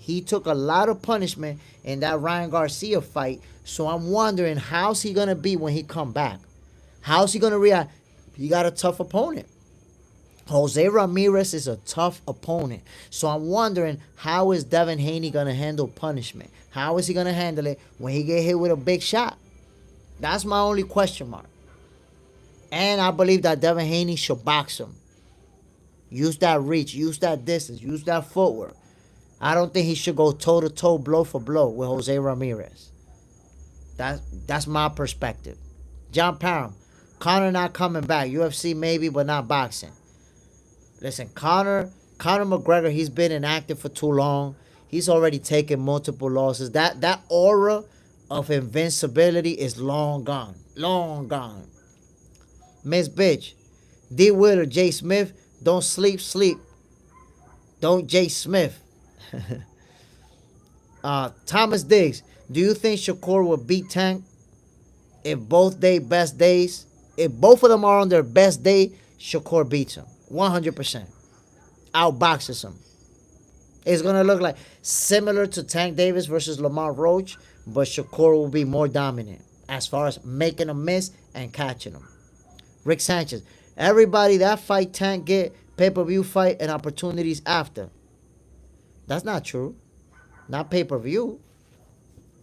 He took a lot of punishment in that Ryan Garcia fight. So I'm wondering how's he gonna be when he come back? How's he gonna react? He got a tough opponent. Jose Ramirez is a tough opponent. So I'm wondering how is Devin Haney gonna handle punishment? How is he gonna handle it when he get hit with a big shot? That's my only question mark. And I believe that Devin Haney should box him. Use that reach, use that distance, use that footwork. I don't think he should go toe to toe, blow for blow with Jose Ramirez. That's my perspective. John Parham, Conor not coming back. UFC maybe, but not boxing. Listen, Conor McGregor, he's been inactive for too long. He's already taken multiple losses. That aura of invincibility is long gone. Long gone. Miss Bitch, D. Wheeler, Jay Smith, don't sleep. Don't Jay Smith. Thomas Diggs, do you think Shakur will beat Tank if both if both of them are on their best day? Shakur beats him 100%, outboxes him. It's gonna look like similar to Tank Davis versus Lamar Roach, but Shakur will be more dominant as far as making a miss and catching him. Rick Sanchez, everybody that fight Tank get pay-per-view fight and opportunities after. That's not true. Not pay-per-view.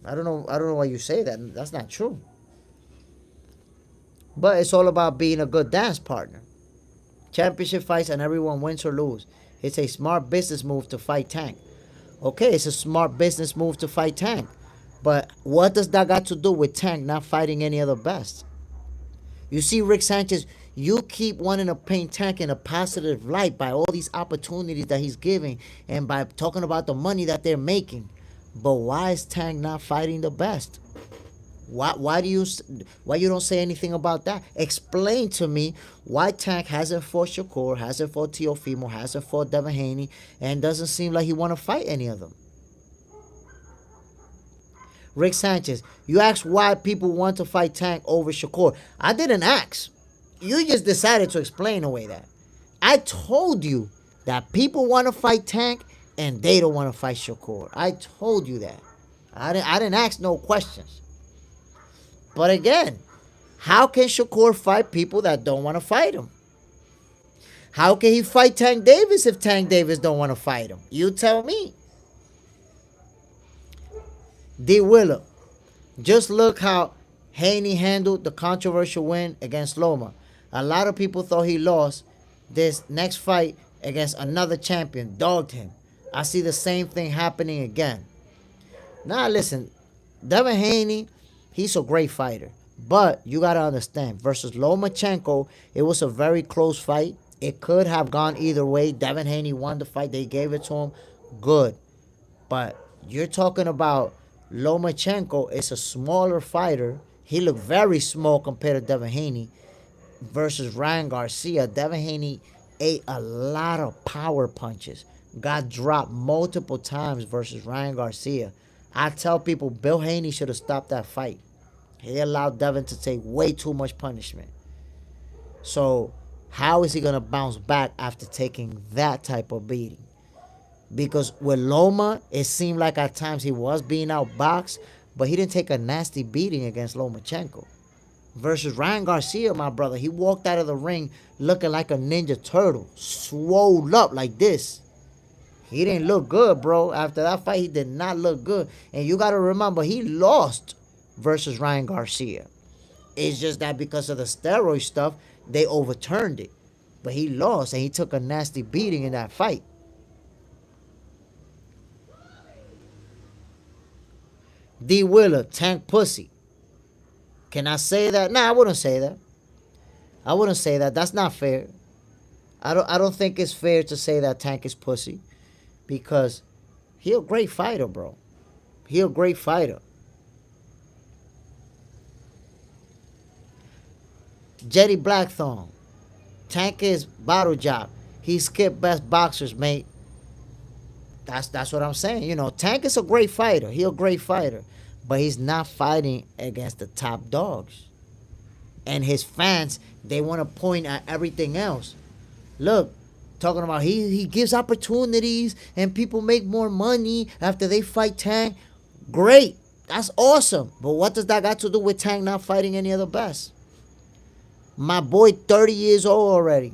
I don't know why you say that. That's not true. But it's all about being a good dance partner. Championship fights and everyone wins or lose. It's a smart business move to fight Tank. Okay, it's a smart business move to fight Tank. But what does that got to do with Tank not fighting any other best? You see, Rick Sanchez, you keep wanting to paint Tank in a positive light by all these opportunities that he's giving and by talking about the money that they're making. But why is Tank not fighting the best? Why you don't say anything about that? Explain to me why Tank hasn't fought Shakur, hasn't fought Teofimo, hasn't fought Devin Haney, and doesn't seem like he want to fight any of them. Rick Sanchez, you asked why people want to fight Tank over Shakur. I didn't ask. You just decided to explain away that. I told you that people want to fight Tank and they don't want to fight Shakur. I told you that. I didn't ask no questions. But again, how can Shakur fight people that don't want to fight him? How can he fight Tank Davis if Tank Davis don't want to fight him? You tell me. D. Willer, just look how Haney handled the controversial win against Loma. A lot of people thought he lost. This next fight against another champion dogged him. I see the same thing happening again. Now listen, Devin Haney, he's a great fighter. But you got to understand, versus Lomachenko, it was a very close fight. It could have gone either way. Devin Haney won the fight. They gave it to him. Good. But you're talking about Lomachenko is a smaller fighter. He looked very small compared to Devin Haney versus Ryan Garcia. Devin Haney ate a lot of power punches. Got dropped multiple times versus Ryan Garcia. I tell people Bill Haney should have stopped that fight. He allowed Devin to take way too much punishment. So how is he going to bounce back after taking that type of beating? Because with Loma, it seemed like at times he was being outboxed, but he didn't take a nasty beating against Lomachenko. Versus Ryan Garcia, my brother, he walked out of the ring looking like a Ninja Turtle, swole up like this. He didn't look good, bro. After that fight, he did not look good. And you got to remember, he lost versus Ryan Garcia. It's just that because of the steroid stuff, they overturned it. But he lost, and he took a nasty beating in that fight. D. Willer, Tank pussy. Can I say that? Nah, I wouldn't say that. I wouldn't say that. That's not fair. I don't think it's fair to say that Tank is pussy. Because he a great fighter, bro. He a great fighter. Jetty Blackthorn. Tank is bottle job. He skipped best boxers, mate. That's what I'm saying. You know, Tank is a great fighter. He a great fighter. But he's not fighting against the top dogs. And his fans, they want to point at everything else. Look, talking about he gives opportunities and people make more money after they fight Tank. Great. That's awesome. But what does that got to do with Tank not fighting any other best? My boy 30 years old already.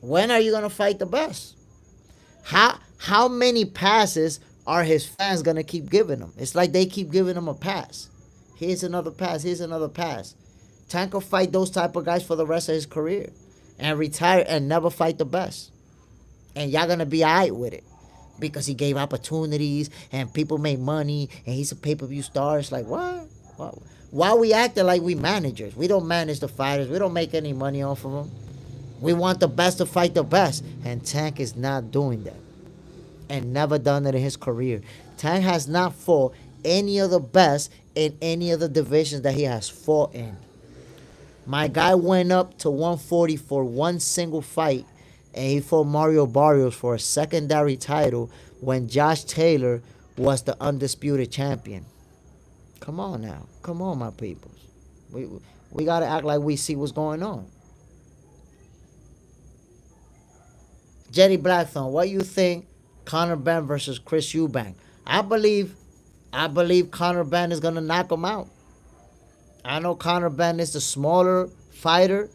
When are you gonna fight the best? How many passes are his fans gonna keep giving him? It's like they keep giving him a pass. Here's another pass. Here's another pass. Tank will fight those type of guys for the rest of his career and retire and never fight the best. And y'all gonna be alright with it because he gave opportunities and people made money and he's a pay-per-view star. It's like what? Why we acting like we managers? We don't manage the fighters. We don't make any money off of them. We want the best to fight the best, and Tank is not doing that, and never done it in his career. Tank has not fought any of the best in any of the divisions that he has fought in. My guy went up to 140 for one single fight, and he fought Mario Barrios for a secondary title when Josh Taylor was the undisputed champion. Come on now. Come on, my peoples. We got to act like we see what's going on. Jetty Blackthorn, what you think Conor Benn versus Chris Eubank? I believe Conor Benn is gonna knock him out. I know Conor Benn is the smaller fighter,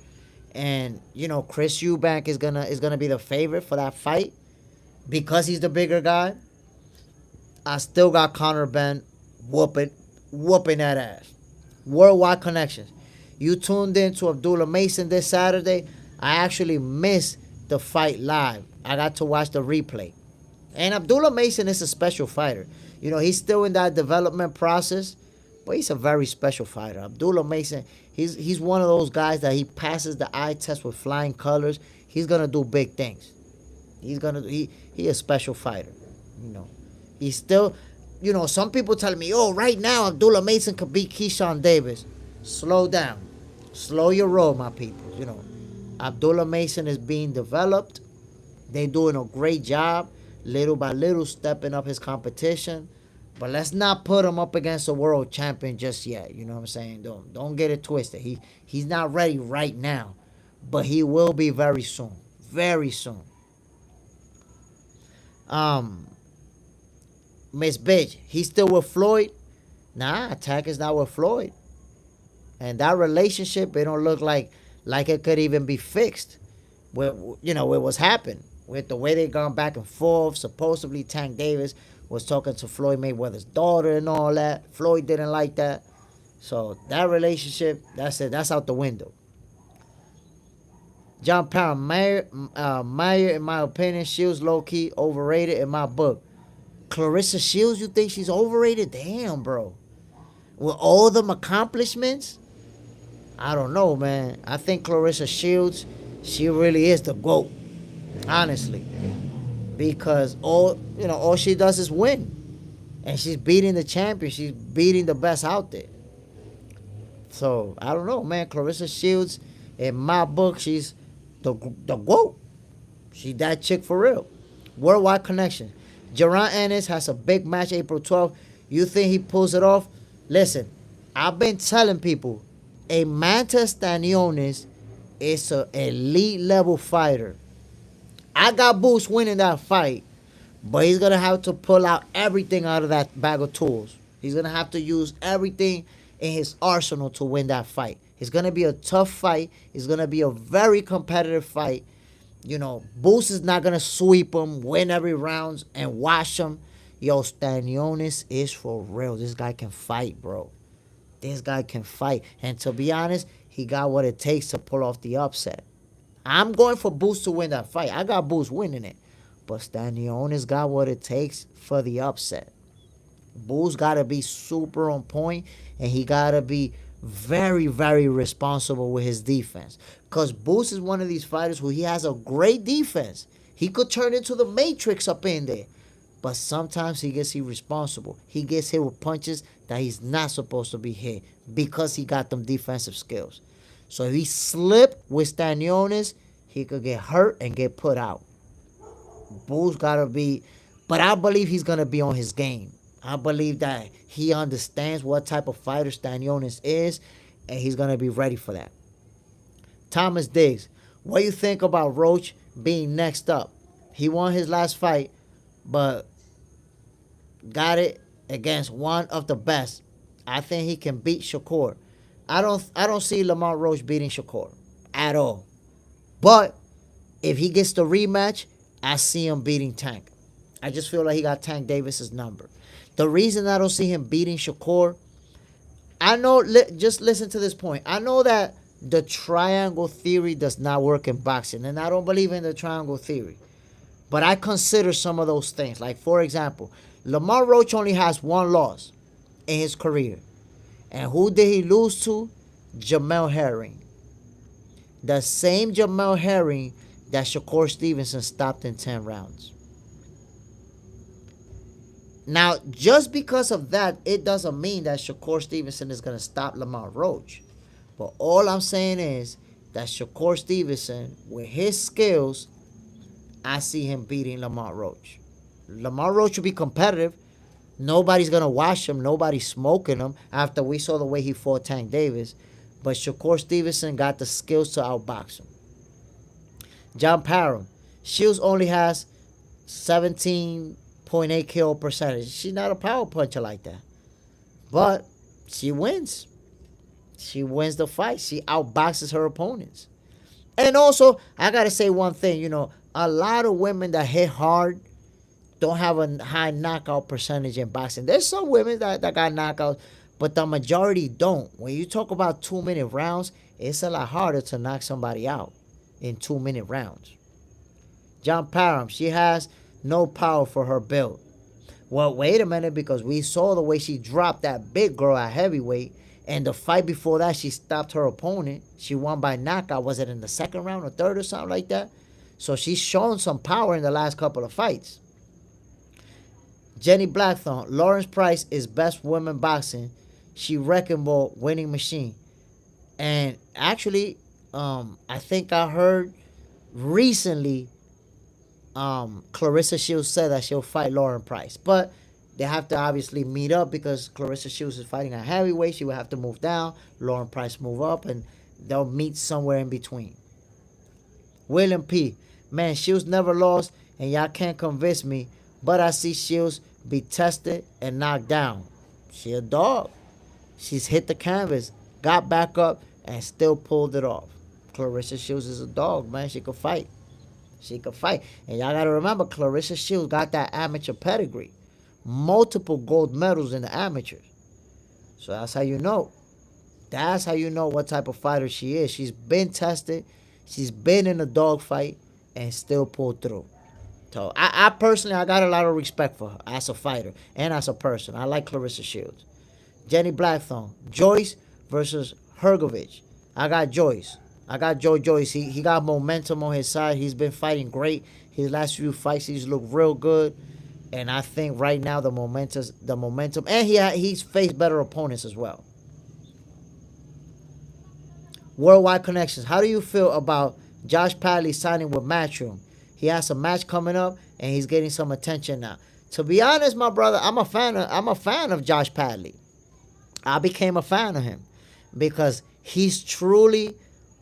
and you know Chris Eubank is gonna be the favorite for that fight because he's the bigger guy. I still got Conor Benn whooping that ass. Worldwide connections. You tuned in to Abdullah Mason this Saturday. I actually missed the fight live. I got to watch the replay. And Abdullah Mason is a special fighter. You know, he's still in that development process, but he's a very special fighter. Abdullah Mason, he's one of those guys that he passes the eye test with flying colors. He's gonna do big things. He a special fighter. You know. He's still, you know, some people telling me, oh, right now Abdullah Mason could beat Keyshawn Davis. Slow down. Slow your roll, my people. You know. Abdullah Mason is being developed. They're doing a great job, little by little, stepping up his competition. But let's not put him up against a world champion just yet. You know what I'm saying? Don't get it twisted. He's not ready right now, but he will be very soon. Very soon. Miss Bitch, he's still with Floyd? Nah, Tank is not with Floyd. And that relationship, it don't look like it could even be fixed with, you know, with what's happened. With the way they gone back and forth. Supposedly Tank Davis was talking to Floyd Mayweather's daughter and all that. Floyd didn't like that. So that relationship, that's it. That's out the window. John Pound, Meyer, in my opinion, Shields low-key overrated in my book. Clarissa Shields, you think she's overrated? Damn, bro. With all them accomplishments? I don't know, man. I think Clarissa Shields, she really is the GOAT. Honestly. Because all she does is win. And she's beating the champion. She's beating the best out there. So, I don't know, man. Clarissa Shields, in my book, she's the GOAT. She that chick for real. Worldwide connection. Jaron Ennis has a big match April 12th. You think he pulls it off? Listen, I've been telling people, Eimantas Stanionis is an elite level fighter. I got Boost winning that fight, but he's going to have to pull out everything out of that bag of tools. He's going to have to use everything in his arsenal to win that fight. It's going to be a tough fight. It's going to be a very competitive fight. You know, Boost is not going to sweep him, win every round, and wash him. Yo, Stanionis is for real. This guy can fight, bro. This guy can fight. And to be honest, he got what it takes to pull off the upset. I'm going for Boost to win that fight. I got Boost winning it. But Stanionis got what it takes for the upset. Boost got to be super on point, and he got to be very, very responsible with his defense. Because Boost is one of these fighters who he has a great defense. He could turn into the Matrix up in there. But sometimes he gets irresponsible. He gets hit with punches that he's not supposed to be hit because he got them defensive skills. So if he slipped with Stanionis, he could get hurt and get put out. Boost got to be... But I believe he's going to be on his game. I believe that he understands what type of fighter Stanionis is, and he's going to be ready for that. Thomas Diggs, what do you think about Roach being next up. He won his last fight, but got it against one of the best. I think he can beat Shakur. I don't see Lamont Roach beating Shakur at all. But if he gets the rematch, I see him beating Tank. I just feel like he got Tank Davis's number. The reason I don't see him beating Shakur, I know, just listen to this point. I know that the triangle theory does not work in boxing, and I don't believe in the triangle theory. But I consider some of those things. Like, for example, Lamar Roach only has one loss in his career. And who did he lose to? Jamel Herring. The same Jamel Herring that Shakur Stevenson stopped in 10 rounds. Now, just because of that, it doesn't mean that Shakur Stevenson is going to stop Lamar Roach. But all I'm saying is that Shakur Stevenson, with his skills, I see him beating Lamar Roach. Lamar Roach will be competitive. Nobody's going to watch him. Nobody's smoking him after we saw the way he fought Tank Davis. But Shakur Stevenson got the skills to outbox him. John Parham. Shields only has 17.8 kill percentage. She's not a power puncher like that. But she wins. She wins the fight. She outboxes her opponents. And also, I got to say one thing. You know, a lot of women that hit hard don't have a high knockout percentage in boxing. There's some women that got knockouts, but the majority don't. When you talk about 2-minute rounds, it's a lot harder to knock somebody out in 2-minute rounds. John Parham, she has no power for her build. Well, wait a minute, because we saw the way she dropped that big girl at heavyweight, and the fight before that, she stopped her opponent. She won by knockout. Was it in the second round or third or something like that? So she's shown some power in the last couple of fights. Jenny Blackthorne, Lawrence Price is best women boxing. She wrecking ball, winning machine. And actually, I think I heard recently Clarissa Shields said that she'll fight Lauren Price. But they have to obviously meet up because Clarissa Shields is fighting at heavyweight. She will have to move down. Lauren Price move up, and they'll meet somewhere in between. William P. Man, Shields never lost, and y'all can't convince me. But I see Shields be tested and knocked down. She a dog. She's hit the canvas, got back up, and still pulled it off. Clarissa Shields is a dog, man. She could fight. She could fight. And y'all got to remember, Clarissa Shields got that amateur pedigree. Multiple gold medals in the amateurs. So that's how you know. That's how you know what type of fighter she is. She's been tested. She's been in a dogfight and still pulled through. So I personally, I got a lot of respect for her as a fighter and as a person. I like Clarissa Shields. Jenny Blackthorne. Joyce versus Hergovich. I got Joyce. I got Joyce. He got momentum on his side. He's been fighting great. His last few fights, he's looked real good. And I think right now the momentum, and he's faced better opponents as well. Worldwide Connections. How do you feel about Josh Padley signing with Matchroom? He has a match coming up, and he's getting some attention now. To be honest, my brother, I'm a fan of Josh Padley. I became a fan of him because he's truly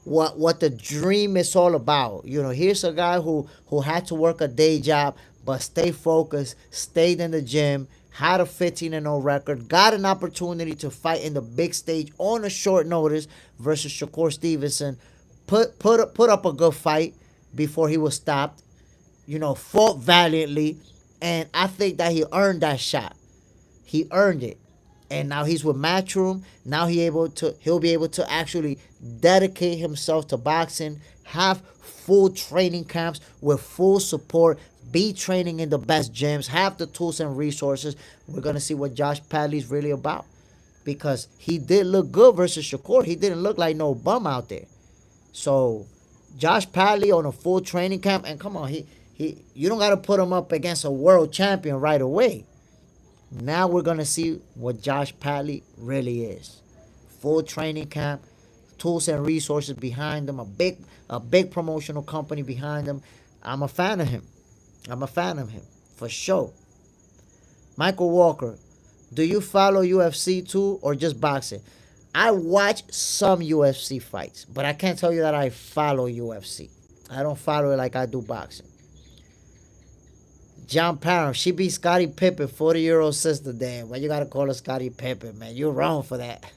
what the dream is all about. You know, here's a guy who had to work a day job, but stay focused, stayed in the gym, had a 15-0 record, got an opportunity to fight in the big stage on a short notice versus Shakur Stevenson, put up a good fight before he was stopped, you know, fought valiantly, and I think that he earned that shot. He earned it. And now he's with Matchroom. Now he'll be able to actually dedicate himself to boxing, have full training camps with full support, be training in the best gyms, have the tools and resources. We're going to see what Josh Padley's really about. Because he did look good versus Shakur. He didn't look like no bum out there. So, Josh Padley on a full training camp. And come on, you don't got to put him up against a world champion right away. Now we're going to see what Josh Padley really is. Full training camp, tools and resources behind him, a big promotional company behind him. I'm a fan of him. For sure. Michael Walker, do you follow UFC too or just boxing? I watch some UFC fights, but I can't tell you that I follow UFC. I don't follow it like I do boxing. John Parham, she beat Scottie Pippen, 40-year-old sister. Damn, why you gotta call her Scottie Pippen, man? You're wrong for that.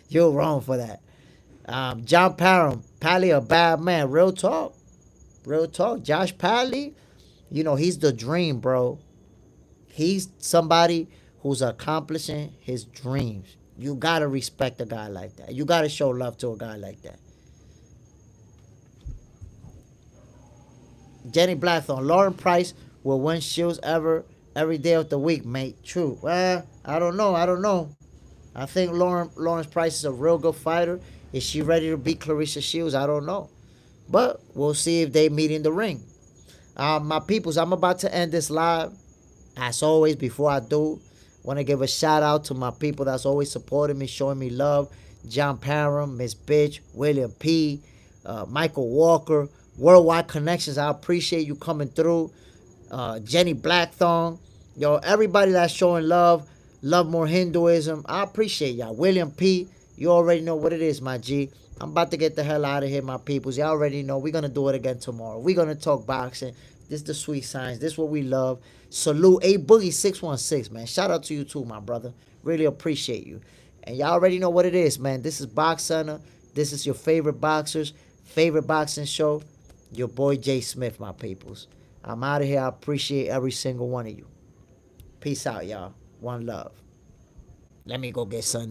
You're wrong for that. John Parham, Pally a bad man. Real talk. Real talk. Josh Pally, he's the dream, bro. He's somebody who's accomplishing his dreams. You gotta respect a guy like that. You gotta show love to a guy like that. Jenny Blackthorne, Lauren Price will win Shields every day of the week, mate. True. Well, I don't know. I think Lawrence Price is a real good fighter. Is she ready to beat Clarissa Shields? I don't know. But we'll see if they meet in the ring. My peoples, I'm about to end this live. As always, before I do, want to give a shout out to my people that's always supporting me, showing me love. John Parham, Miss Bitch, William P., Michael Walker, Worldwide Connections. I appreciate you coming through. Jenny Blackthorne. Yo, everybody that's showing love. Love more Hinduism. I appreciate y'all. William P., you already know what it is, my G. I'm about to get the hell out of here, my peoples. Y'all already know we're going to do it again tomorrow. We're going to talk boxing. This is the sweet science. This is what we love. Salute A Boogie 616, man. Shout out to you too, my brother. Really appreciate you. And y'all already know what it is, man. This is Box Center. This is your favorite boxers, favorite boxing show. Your boy Jay Smith, my peoples. I'm out of here. I appreciate every single one of you. Peace out, y'all. One love. Let me go get something.